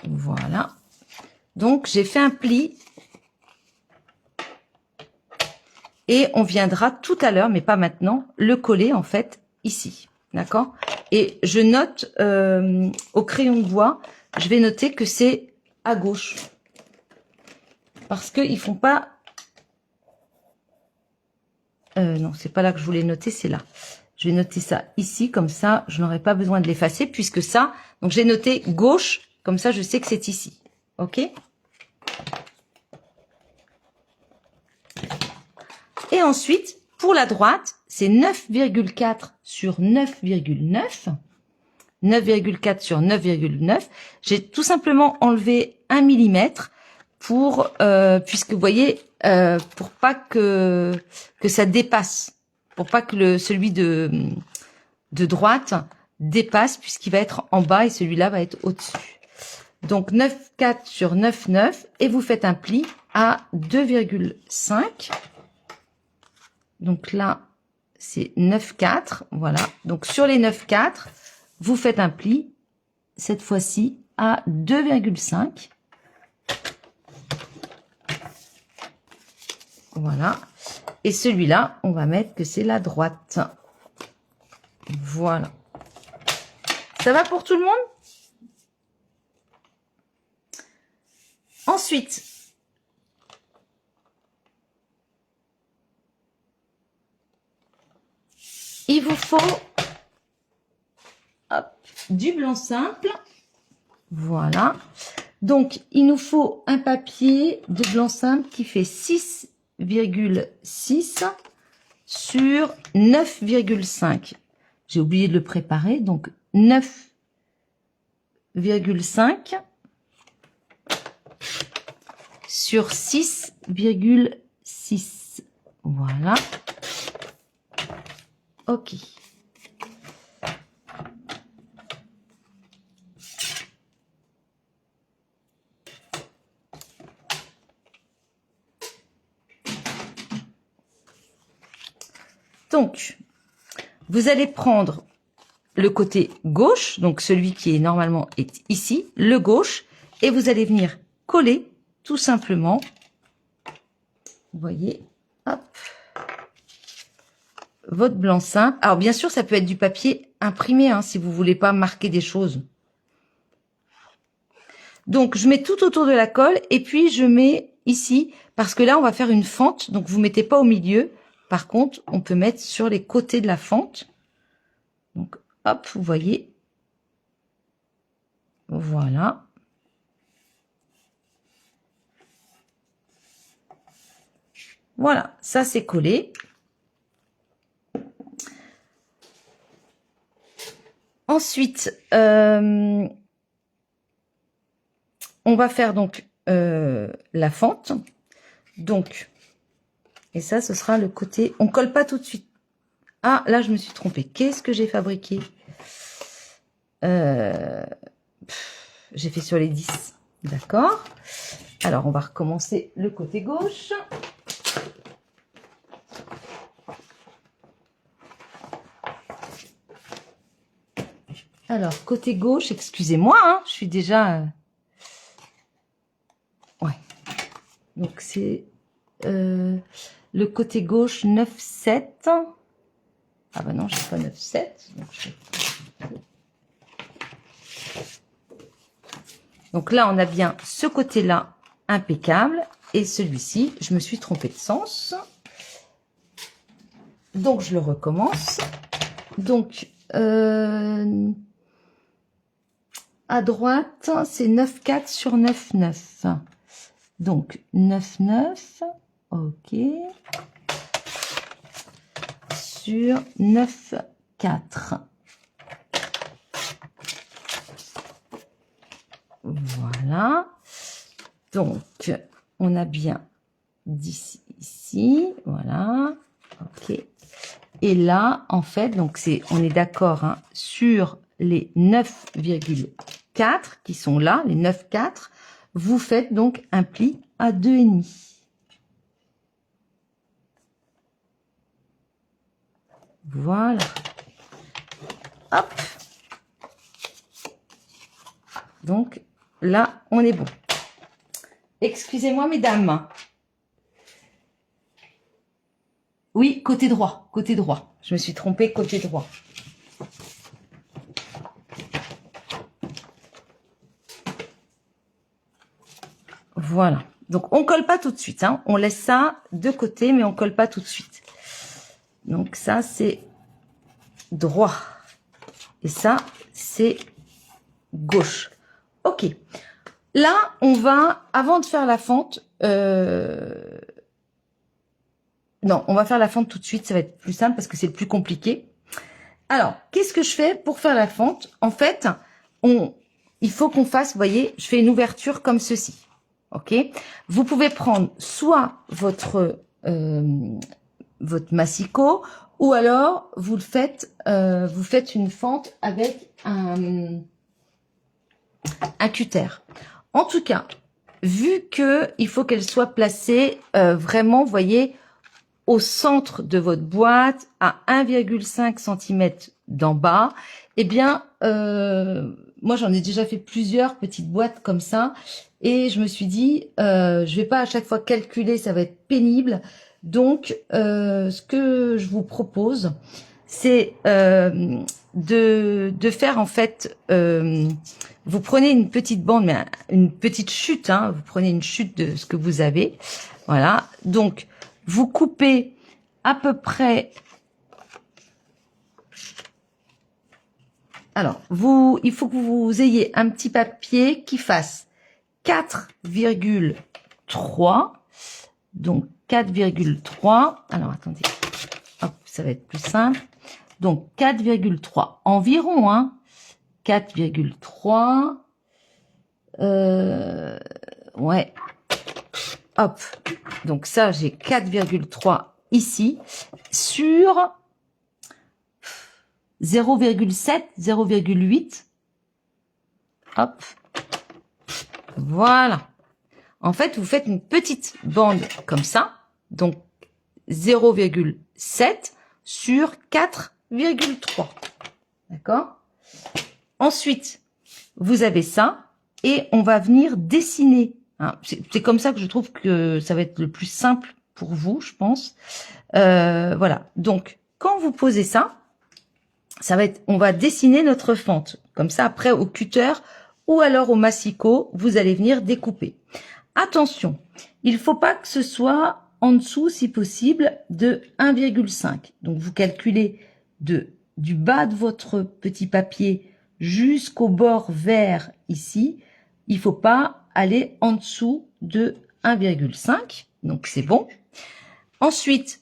Voilà. Donc, j'ai fait un pli. Et on viendra tout à l'heure, mais pas maintenant, le coller en fait ici. D'accord? Et je note au crayon de bois, je vais noter que c'est à gauche. Parce qu'ils font pas... non, c'est pas là que je voulais noter, c'est là. Je vais noter ça ici, comme ça, je n'aurai pas besoin de l'effacer, puisque ça... Donc, j'ai noté gauche, comme ça, je sais que c'est ici. OK? Et ensuite, pour la droite, c'est 9,4 sur 9,9. 9,4 sur 9,9. J'ai tout simplement enlevé 1 mm pour, puisque vous voyez, pour pas que ça dépasse, pour pas que celui de droite dépasse, puisqu'il va être en bas et celui-là va être au-dessus. Donc 9,4 sur 9,9 et vous faites un pli à 2,5. Donc là, c'est 9,4. Voilà. Donc sur les 9,4, vous faites un pli, cette fois-ci, à 2,5. Voilà. Et celui-là, on va mettre que c'est la droite. Voilà. Ça va pour tout le monde? Ensuite, il vous faut du blanc simple. Voilà. Donc, il nous faut un papier de blanc simple qui fait 6,6 sur 9,5. J'ai oublié de le préparer. Donc, 9,5 sur 6,6. Voilà. OK. Donc, vous allez prendre le côté gauche, donc celui qui est normalement ici, le gauche, et vous allez venir coller tout simplement. Vous voyez, hop, votre blanc simple. Alors bien sûr, ça peut être du papier imprimé, hein, si vous voulez pas marquer des choses. Donc, je mets tout autour de la colle, et puis je mets ici, parce que là, on va faire une fente, donc vous mettez pas au milieu. Par contre, on peut mettre sur les côtés de la fente. Donc, hop, vous voyez. Voilà. Voilà, ça c'est collé. Ensuite, on va faire donc la fente. Donc, et ça, ce sera le côté... On colle pas tout de suite. Ah, là, je me suis trompée. Qu'est-ce que j'ai fabriqué? J'ai fait sur les 10. D'accord. Alors, on va recommencer le côté gauche. Alors, côté gauche, excusez-moi, hein, je suis déjà... Ouais. Donc, c'est... le côté gauche 9,7. Ah bah non, j'ai pas 9,7. Donc là, on a bien ce côté-là impeccable. Et celui-ci, je me suis trompée de sens. Donc, je le recommence. Donc, à droite, c'est 9,4 sur 9,9. Donc, 9,9. OK. Sur 9,4. Voilà. Donc, on a bien d'ici, ici. Voilà. OK. Et là, en fait, donc on est d'accord, hein, sur les 9,4 qui sont là, les 9,4, vous faites donc un pli à 2,5. Voilà. Hop. Donc, là, on est bon. Excusez-moi, mesdames. Oui, côté droit, côté droit. Je me suis trompée, côté droit. Voilà. Donc, on colle pas tout de suite, hein. On laisse ça de côté, mais on colle pas tout de suite. Donc, ça, c'est droit. Et ça, c'est gauche. OK. Là, on va, avant de faire la fente, non, on va faire la fente tout de suite. Ça va être plus simple parce que c'est le plus compliqué. Alors, qu'est-ce que je fais pour faire la fente? En fait, il faut qu'on fasse, vous voyez, je fais une ouverture comme ceci. OK? Vous pouvez prendre soit votre massicot, ou alors vous faites une fente avec un cutter. En tout cas, vu que il faut qu'elle soit placée vraiment, vous voyez, au centre de votre boîte, à 1,5 cm d'en bas, eh bien, moi j'en ai déjà fait plusieurs petites boîtes comme ça, et je me suis dit, je vais pas à chaque fois calculer, ça va être pénible. Donc, ce que je vous propose, c'est de faire en fait, vous prenez une petite bande, mais une petite chute, hein, vous prenez une chute de ce que vous avez, voilà. Donc vous coupez à peu près. Alors il faut que vous ayez un petit papier qui fasse 4,3. Donc 4,3. Alors attendez, hop, ça va être plus simple. Donc 4,3 environ, hein. 4,3. Ouais. Hop. Donc ça, j'ai 4,3 ici sur 0,7, 0,8. Hop. Voilà. En fait, vous faites une petite bande comme ça. Donc 0,7 sur 4,3. D'accord? Ensuite, vous avez ça et on va venir dessiner. Hein. C'est comme ça que je trouve que ça va être le plus simple pour vous, je pense. Voilà. Donc, quand vous posez ça, ça va être, on va dessiner notre fente. Comme ça, après, au cutter ou alors au massicot, vous allez venir découper. Attention, il faut pas que ce soit en dessous, si possible, de 1,5. Donc, vous calculez du bas de votre petit papier jusqu'au bord vert ici. Il faut pas aller en dessous de 1,5. Donc, c'est bon. Ensuite,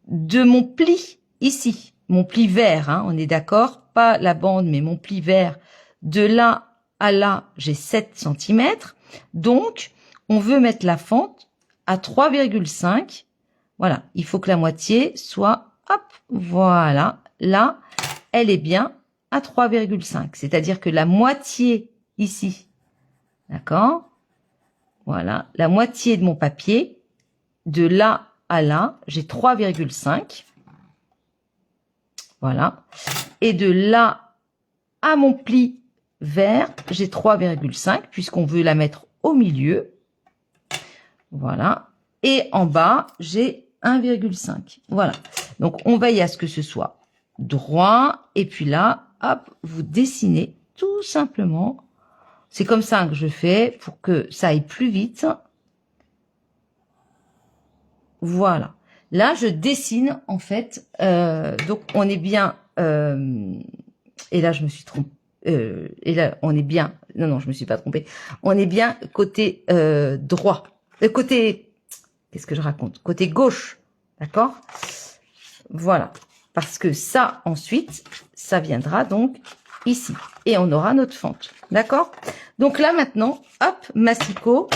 de mon pli ici, mon pli vert, hein, on est d'accord, pas la bande, mais mon pli vert, de là à là, j'ai 7 cm. Donc, on veut mettre la fente à 3,5. Voilà, il faut que la moitié soit, hop, voilà, là, elle est bien à 3,5. C'est-à-dire que la moitié ici, d'accord, voilà, la moitié de mon papier, de là à là, j'ai 3,5. Voilà. Et de là à mon pli vert, j'ai 3,5 puisqu'on veut la mettre au milieu. Voilà. Et en bas, j'ai 1,5. Voilà. Donc, on veille à ce que ce soit droit. Et puis là, hop, vous dessinez tout simplement. C'est comme ça que je fais pour que ça aille plus vite. Voilà. Là, je dessine, en fait. Donc, on est bien... et là, je me suis trompée. Et là, on est bien... Non, je me suis pas trompée. On est bien côté droit. Côté... Qu'est-ce que je raconte? Côté gauche. D'accord? Voilà. Parce que ça, ensuite, ça viendra donc ici. Et on aura notre fente. D'accord? Donc là, maintenant, hop, massicot.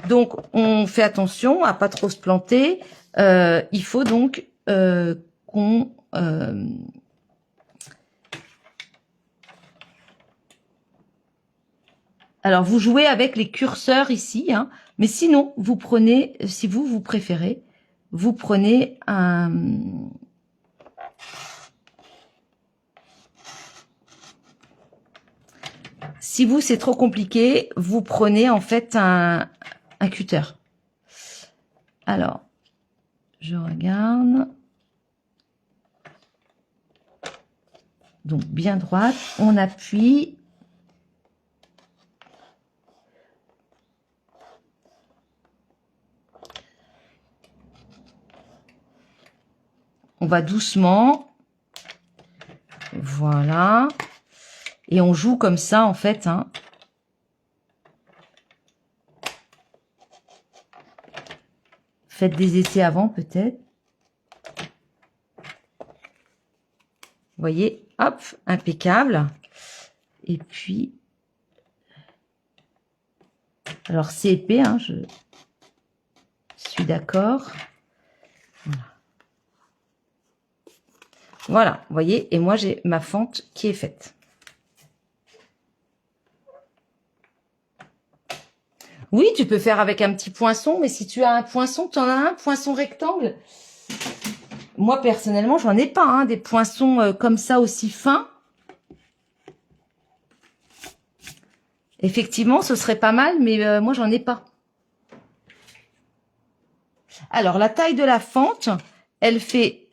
Donc, on fait attention à pas trop se planter. Il faut donc qu'on... Alors, vous jouez avec les curseurs ici, hein, mais sinon, vous prenez, si vous préférez, vous prenez un... Si vous, c'est trop compliqué, vous prenez en fait un cutter. Alors, je regarde. Donc, bien droite, on appuie. On va doucement. Voilà. Et on joue comme ça, en fait. Hein. Faites des essais avant, peut-être. Vous voyez, hop, impeccable. Et puis... Alors, c'est épais, hein, je suis d'accord. Voilà. Voilà, vous voyez, et moi, j'ai ma fente qui est faite. Oui, tu peux faire avec un petit poinçon, mais si tu as un poinçon, tu en as un poinçon rectangle. Moi, personnellement, j'en ai pas, hein, des poinçons comme ça aussi fins. Effectivement, ce serait pas mal, mais moi, j'en ai pas. Alors, la taille de la fente, elle fait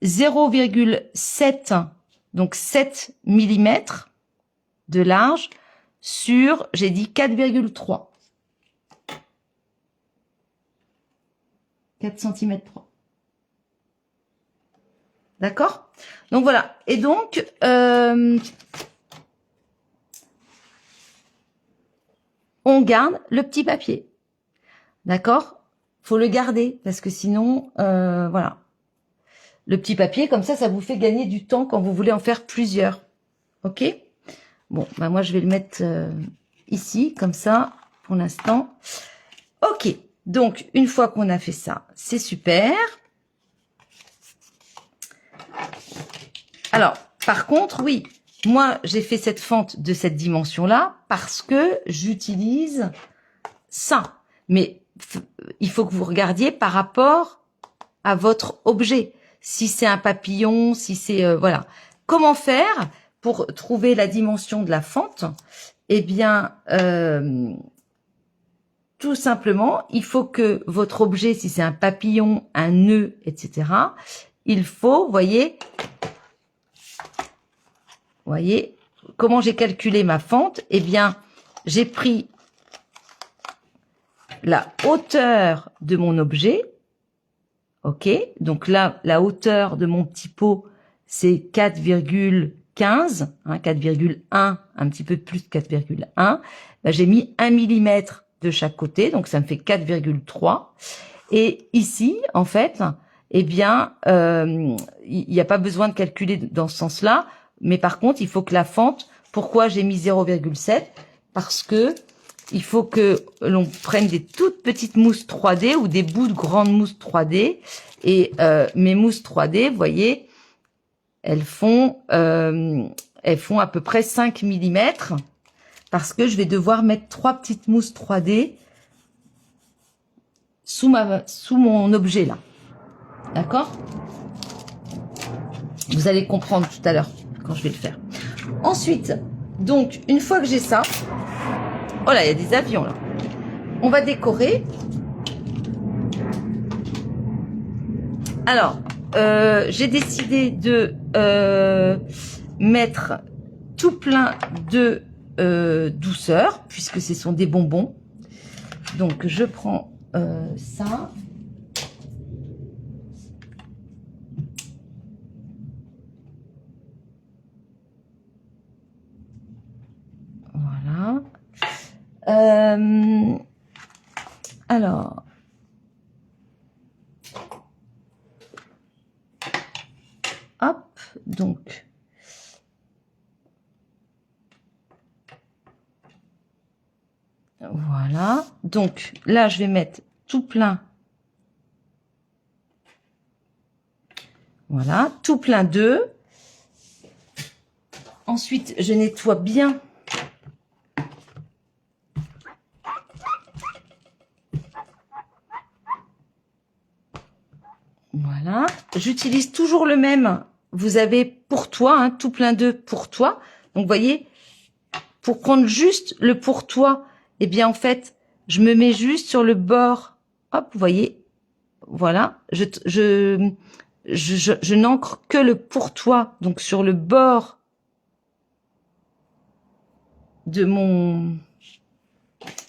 0,7, donc 7 mm de large sur, j'ai dit 4,3. 4 cm 3. D'accord? Donc voilà. Et donc, on garde le petit papier. D'accord? Faut le garder parce que sinon, voilà. Le petit papier, comme ça vous fait gagner du temps quand vous voulez en faire plusieurs. Ok? Bon, bah moi je vais le mettre ici, comme ça, pour l'instant. Ok. Donc, une fois qu'on a fait ça, c'est super. Alors, par contre, oui, moi, j'ai fait cette fente de cette dimension-là parce que j'utilise ça. Mais il faut que vous regardiez par rapport à votre objet. Si c'est un papillon, si c'est... voilà. Comment faire pour trouver la dimension de la fente? Eh bien, tout simplement, il faut que votre objet, si c'est un papillon, un nœud, etc., il faut, voyez, comment j'ai calculé ma fente? Eh bien, j'ai pris la hauteur de mon objet. Ok, donc là, la hauteur de mon petit pot, c'est 4,15, hein, 4,1, un petit peu plus de 4,1. Ben, j'ai mis 1 mm de chaque côté, donc ça me fait 4,3. Et ici, en fait, eh bien, il n'y a pas besoin de calculer dans ce sens-là, mais par contre, il faut que la fente, pourquoi j'ai mis 0,7? Parce que il faut que l'on prenne des toutes petites mousses 3D ou des bouts de grandes mousses 3D. Et mes mousses 3D, vous voyez, elles font à peu près 5 mm parce que je vais devoir mettre 3 petites mousses 3D sous mon objet là. D'accord? Vous allez comprendre tout à l'heure quand je vais le faire. Ensuite, donc, une fois que j'ai ça, oh là, il y a des avions là. On va décorer. Alors, j'ai décidé de mettre tout plein de douceur, puisque ce sont des bonbons. Donc, je prends ça. Voilà. Alors, hop, donc, voilà. Donc, là, je vais mettre tout plein. Voilà, tout plein d'œufs. Ensuite, je nettoie bien. Voilà, j'utilise toujours le même. Vous avez pour toi, hein, tout plein d'œufs pour toi. Donc, vous voyez, pour prendre juste le pour toi, eh bien, en fait, je me mets juste sur le bord. Hop, vous voyez, voilà. Je n'encre que le pour toi, donc sur le bord de mon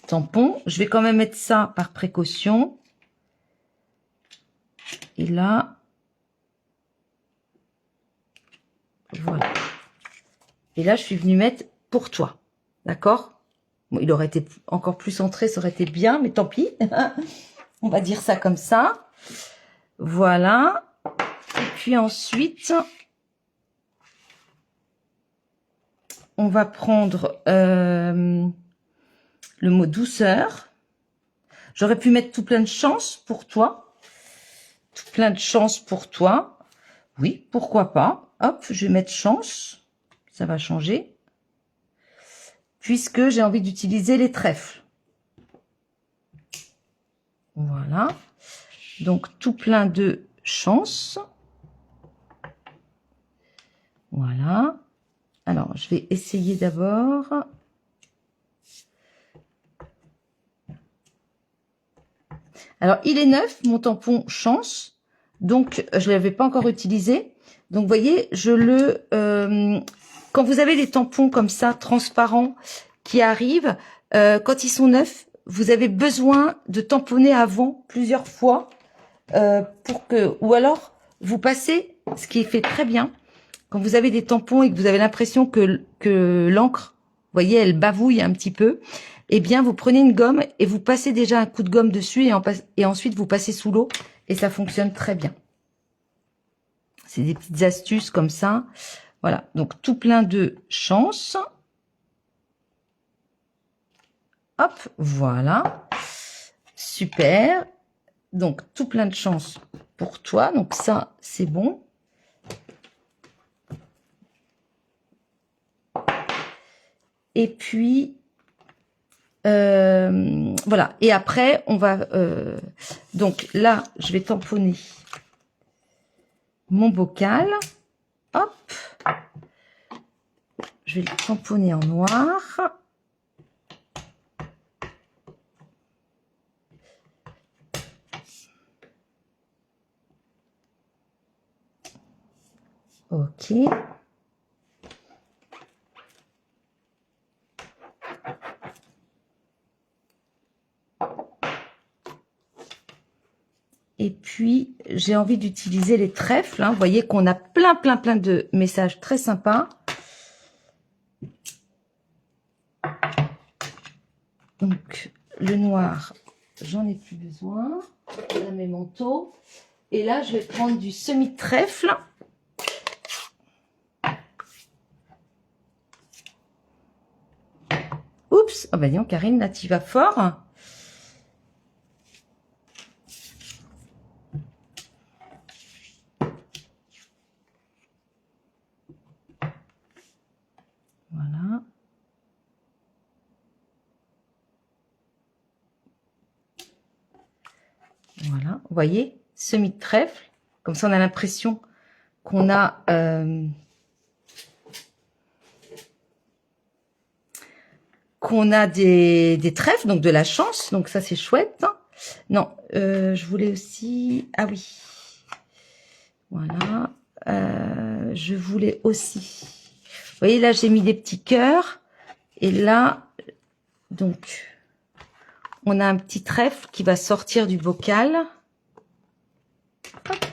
tampon. Je vais quand même mettre ça par précaution. Et là, voilà. Et là, je suis venue mettre pour toi. D'accord? Bon, il aurait été encore plus centré, ça aurait été bien, mais tant pis. On va dire ça comme ça. Voilà. Et puis ensuite, on va prendre le mot douceur. J'aurais pu mettre tout plein de chance pour toi. Tout plein de chance pour toi. Oui, pourquoi pas. Hop, je vais mettre chance. Ça va changer. Puisque j'ai envie d'utiliser les trèfles. Voilà. Donc, tout plein de chance. Voilà. Alors, je vais essayer d'abord. Alors, il est neuf, mon tampon chance. Donc, je ne l'avais pas encore utilisé. Donc, vous voyez, quand vous avez des tampons comme ça, transparents, qui arrivent, quand ils sont neufs, vous avez besoin de tamponner avant plusieurs fois ou alors vous passez, ce qui est fait très bien, quand vous avez des tampons et que vous avez l'impression que l'encre, vous voyez, elle bavouille un petit peu, eh bien, vous prenez une gomme et vous passez déjà un coup de gomme dessus et ensuite vous passez sous l'eau et ça fonctionne très bien. C'est des petites astuces comme ça. Voilà, donc tout plein de chance. Hop, voilà. Super. Donc, tout plein de chance pour toi. Donc, ça, c'est bon. Et puis, voilà. Et après, on va... donc, là, je vais tamponner mon bocal. Hop. Je vais le tamponner en noir. Ok. Et puis, j'ai envie d'utiliser les trèfles. Hein. Vous voyez qu'on a plein de messages très sympas. Donc, le noir, j'en ai plus besoin. Là, mes manteaux. Et là, je vais prendre du semi-trèfle. Oups, oh ben non, Karine, là, tu vas fort. Voilà. Voilà, vous voyez, semi-trèfle. Comme ça, on a l'impression qu'on a... des trèfles, donc de la chance. Donc ça, c'est chouette. Non, je voulais aussi... Ah oui. Voilà. Je voulais aussi... Vous voyez, là, j'ai mis des petits cœurs. Et là, donc, on a un petit trèfle qui va sortir du bocal. Hop.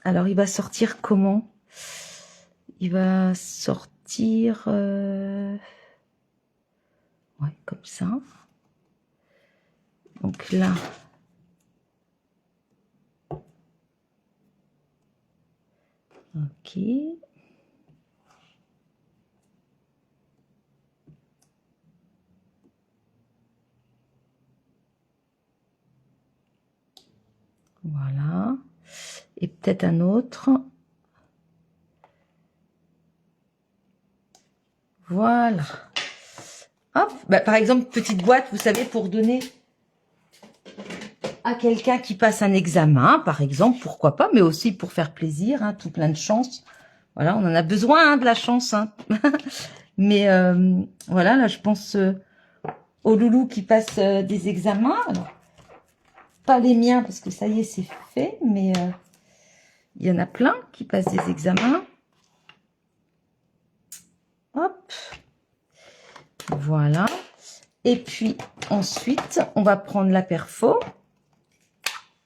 Alors, il va sortir comment? Il va sortir... ouais, comme ça. Donc là... Ok. Voilà. Et peut-être un autre. Voilà. Hop. Bah, par exemple, petite boîte, vous savez, pour donner à quelqu'un qui passe un examen, par exemple, pourquoi pas, mais aussi pour faire plaisir, hein, tout plein de chance. Voilà, on en a besoin, hein, de la chance. Hein. Mais voilà, là, je pense aux loulous qui passent des examens. Alors, pas les miens, parce que ça y est, c'est fait, mais il y en a plein qui passent des examens. Hop. Voilà. Et puis, ensuite, on va prendre la perfo.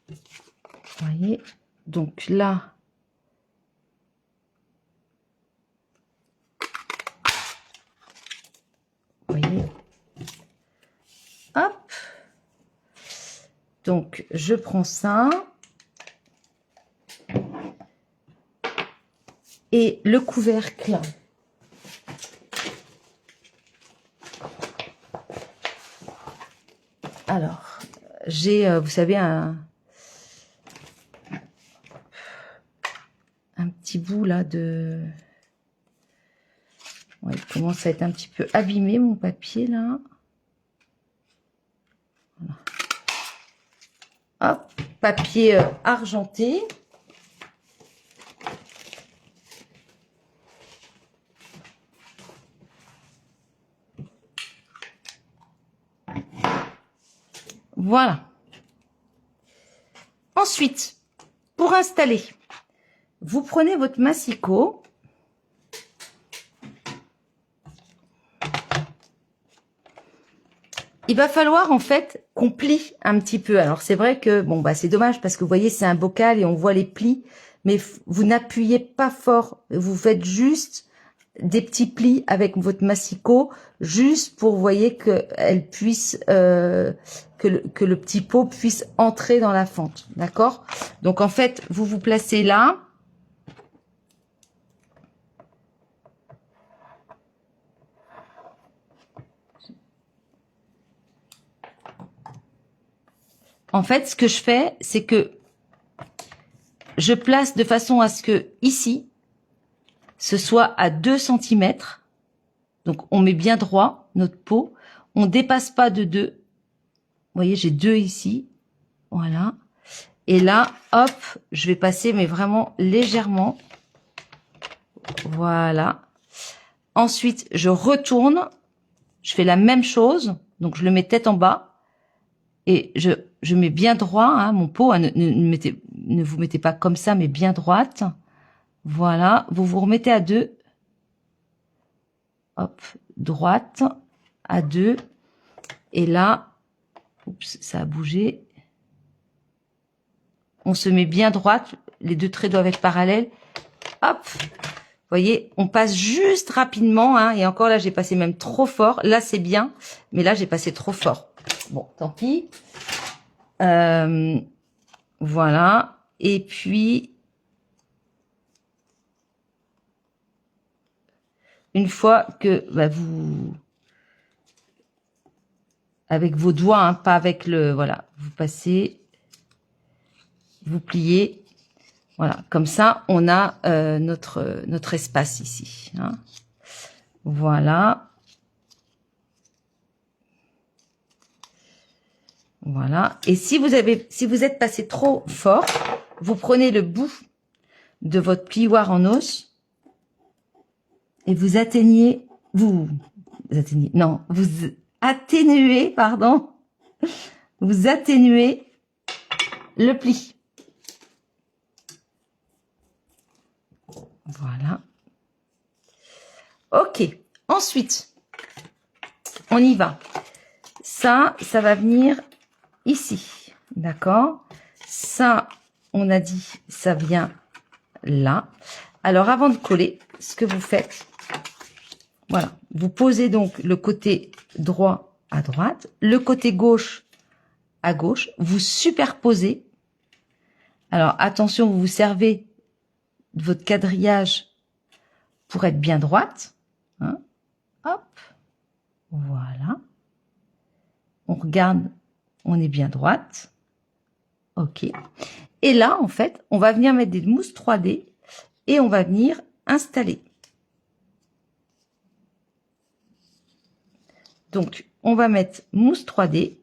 Vous voyez, donc là, vous voyez, hop, donc je prends ça, et le couvercle, alors, j'ai, vous savez, un petit bout là de... Ouais, il commence à être un petit peu abîmé mon papier là. Voilà. Hop, papier argenté. Voilà. Ensuite, pour installer, vous prenez votre massicot. Il va falloir en fait qu'on plie un petit peu. Alors c'est vrai que bon bah c'est dommage parce que vous voyez c'est un bocal et on voit les plis, mais vous n'appuyez pas fort. Vous faites juste des petits plis avec votre massicot, juste pour vous voyez que elle puisse que le petit pot puisse entrer dans la fente, d'accord? Donc en fait vous vous placez là. En fait, ce que je fais, c'est que je place de façon à ce que ici, ce soit à 2 cm. Donc, on met bien droit notre pot. On dépasse pas de 2. Vous voyez, j'ai 2 ici. Voilà. Et là, hop, je vais passer, mais vraiment légèrement. Voilà. Ensuite, je retourne. Je fais la même chose. Donc, je le mets tête en bas. Et je mets bien droit, hein, mon pot. Hein, ne vous mettez pas comme ça, mais bien droite. Voilà. Vous vous remettez à 2. Hop, droite, à 2. Et là, oups, ça a bougé. On se met bien droite. Les 2 traits doivent être parallèles. Hop. Vous voyez, on passe juste rapidement. Hein, et encore là, j'ai passé même trop fort. Là, c'est bien. Mais là, j'ai passé trop fort. Bon, tant pis. Voilà. Et puis, une fois que bah, vous, avec vos doigts, hein, pas avec le, voilà, vous passez, vous pliez. Voilà, comme ça, on a notre espace ici. Hein. Voilà. Voilà. Et si vous êtes passé trop fort, vous prenez le bout de votre plioir en os et vous atténuez, pardon. Vous atténuez le pli. Voilà. Ok. Ensuite, on y va. Ça va venir ici, d'accord? Ça, on a dit, ça vient là. Alors, avant de coller, ce que vous faites, voilà, vous posez donc le côté droit à droite, le côté gauche à gauche, vous superposez. Alors, attention, vous vous servez de votre quadrillage pour être bien droite. Hein? Hop, voilà. On regarde. On est bien droite. OK. Et là, en fait, on va venir mettre des mousses 3D et on va venir installer. Donc, on va mettre mousse 3D.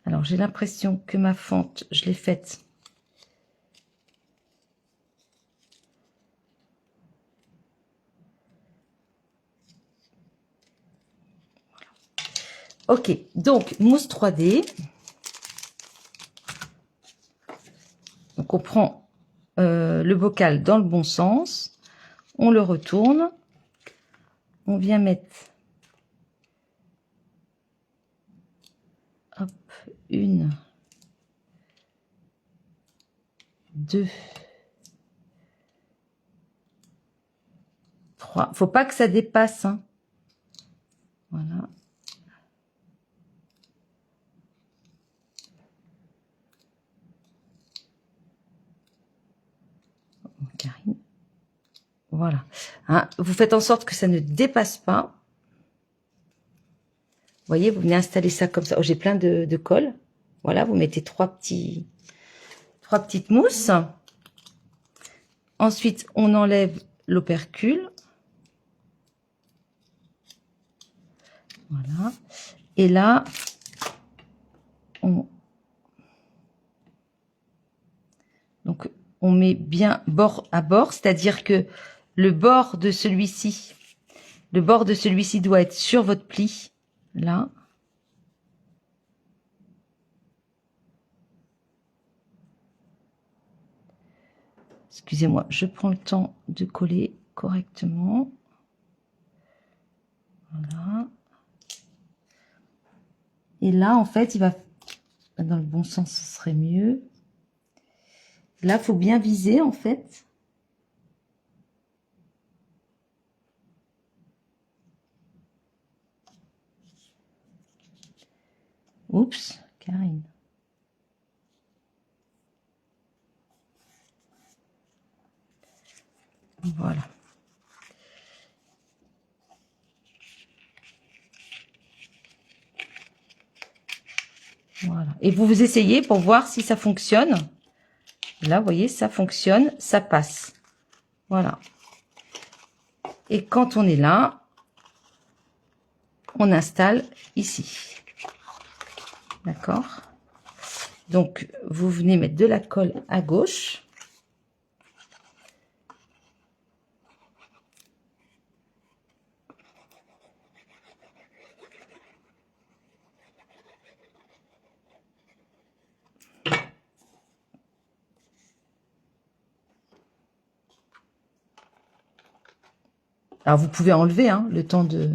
Alors, j'ai l'impression que ma fente, je l'ai faite. Ok, donc mousse 3D. Donc on prend le bocal dans le bon sens, on le retourne, on vient mettre hop, 1, 2, 3. Faut pas que ça dépasse. Hein. Voilà. Karine. Voilà. Hein, vous faites en sorte que ça ne dépasse pas. Vous voyez, vous venez installer ça comme ça. Oh, j'ai plein de colle. Voilà, vous mettez 3 petites mousses. Ensuite, on enlève l'opercule. Voilà. Et là, on met bien bord à bord, c'est-à-dire que le bord de celui-ci doit être sur votre pli, là. Excusez-moi, je prends le temps de coller correctement. Voilà. Et là, en fait, il va dans le bon sens, ce serait mieux. Là, faut bien viser, en fait. Oups, Karine. Voilà. Voilà. Et vous essayez pour voir si ça fonctionne. Là, vous voyez, ça fonctionne, ça passe. Voilà. Et quand on est là, on installe ici. D'accord? Donc, vous venez mettre de la colle à gauche. Alors, vous pouvez enlever hein, le temps de...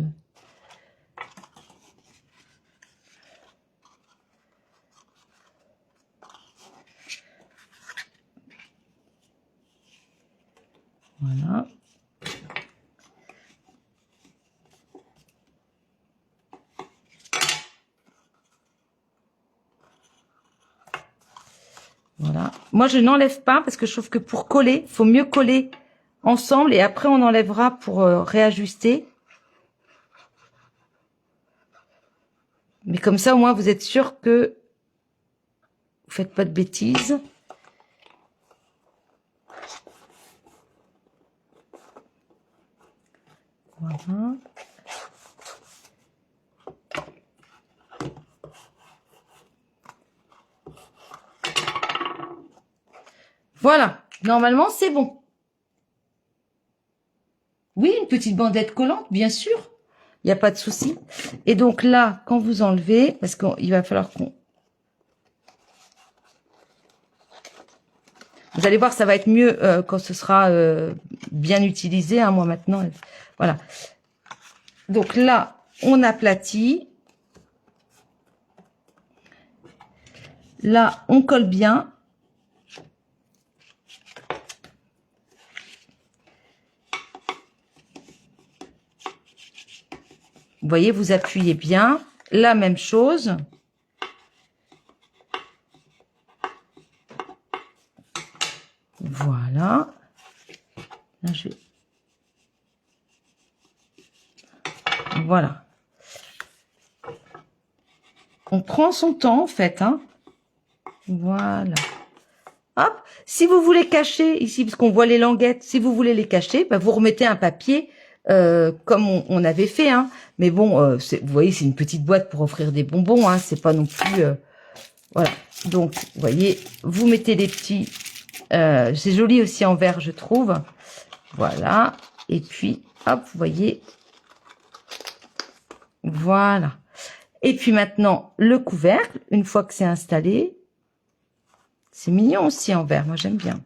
Voilà. Voilà. Moi, je n'enlève pas parce que je trouve que pour coller, il faut mieux coller ensemble et après, on enlèvera pour réajuster. Mais comme ça, au moins, vous êtes sûr que vous faites pas de bêtises. Voilà. Voilà. Normalement, c'est bon. Oui, une petite bandette collante, bien sûr. Il n'y a pas de souci. Et donc là, quand vous enlevez, parce qu'il va falloir qu'on... Vous allez voir, ça va être mieux quand ce sera bien utilisé. Hein, moi, maintenant, voilà. Donc là, on aplatit. Là, on colle bien. Vous voyez, vous appuyez bien. La même chose. Voilà. Là, je vais... Voilà. On prend son temps, en fait. Hein. Voilà. Hop. Si vous voulez cacher ici, parce qu'on voit les languettes, si vous voulez les cacher, bah, vous remettez un papier comme on avait fait. Hein. Mais bon, vous voyez, c'est une petite boîte pour offrir des bonbons. Hein. C'est pas non plus... voilà. Donc, vous voyez, vous mettez des petits... c'est joli aussi en vert, je trouve. Voilà. Et puis, hop, vous voyez. Voilà. Et puis maintenant, le couvercle, une fois que c'est installé, c'est mignon aussi en vert, moi j'aime bien.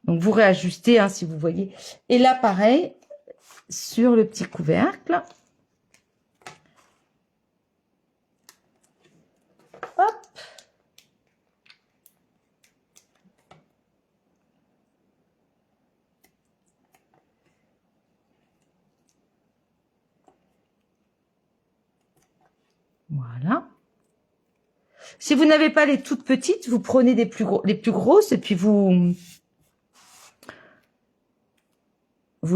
Donc vous réajustez hein, si vous voyez. Et là, pareil, sur le petit couvercle. Hop. Voilà. Si vous n'avez pas les toutes petites, vous prenez les plus grosses et puis vous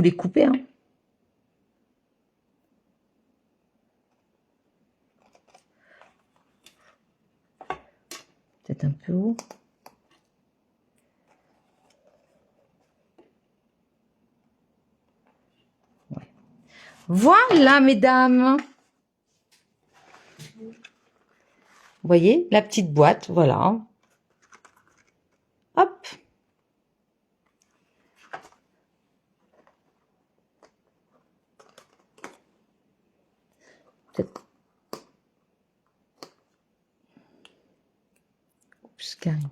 les coupez. Hein. Peut-être un peu haut. Ouais. Voilà, mesdames. Vous voyez, la petite boîte, voilà. Hop. Peut-être. Oups, Karine.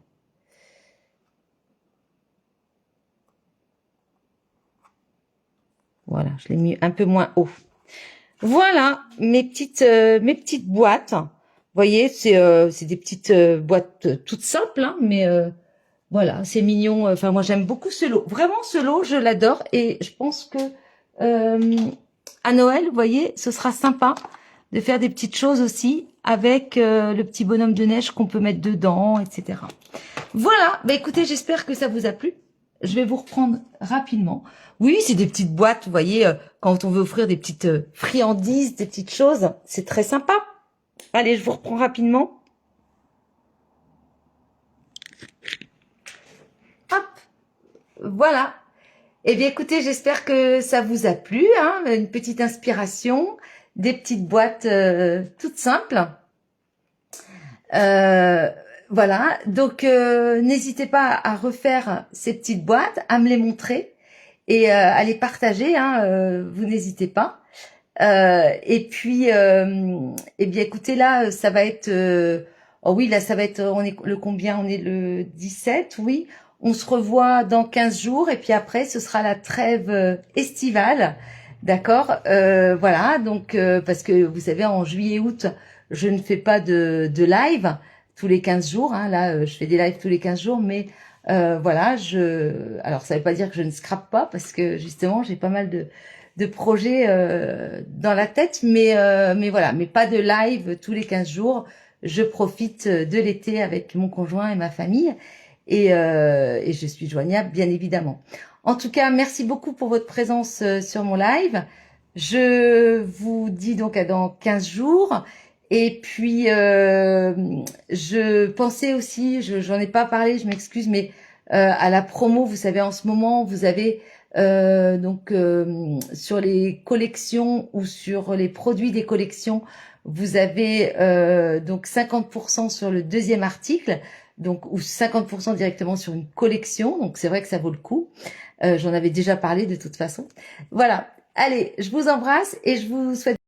Voilà, je l'ai mis un peu moins haut. Voilà mes petites boîtes. Vous voyez, c'est des petites boîtes toutes simples, hein, mais voilà, c'est mignon. Enfin, moi, j'aime beaucoup ce lot. Vraiment, ce lot, je l'adore. Et je pense que à Noël, vous voyez, ce sera sympa de faire des petites choses aussi avec le petit bonhomme de neige qu'on peut mettre dedans, etc. Voilà. Bah, écoutez, j'espère que ça vous a plu. Je vais vous reprendre rapidement. Oui, c'est des petites boîtes, vous voyez, quand on veut offrir des petites friandises, des petites choses, c'est très sympa. Allez, je vous reprends rapidement. Hop, voilà. Eh bien, écoutez, j'espère que ça vous a plu, hein, une petite inspiration, des petites boîtes toutes simples. Voilà, donc n'hésitez pas à refaire ces petites boîtes, à me les montrer et à les partager, hein, vous n'hésitez pas. Et puis, eh bien, écoutez, là, ça va être... oh oui, là, ça va être... On est le combien? On est le 17, oui. On se revoit dans 15 jours. Et puis après, ce sera la trêve estivale. D'accord. Voilà, donc, parce que, vous savez, en juillet-août, je ne fais pas de live tous les 15 jours. Hein. Là, je fais des lives tous les 15 jours, mais... voilà, alors ça veut pas dire que je ne scrape pas parce que justement j'ai pas mal de projets dans la tête, mais voilà, mais pas de live tous les 15 jours. Je profite de l'été avec mon conjoint et ma famille et je suis joignable bien évidemment. En tout cas, merci beaucoup pour votre présence sur mon live. Je vous dis donc à dans 15 jours. Et puis, je pensais aussi, j'en ai pas parlé, je m'excuse, mais à la promo, vous savez, en ce moment, vous avez donc sur les collections ou sur les produits des collections, vous avez donc 50% sur le deuxième article, donc ou 50% directement sur une collection. Donc c'est vrai que ça vaut le coup. J'en avais déjà parlé de toute façon. Voilà. Allez, je vous embrasse et je vous souhaite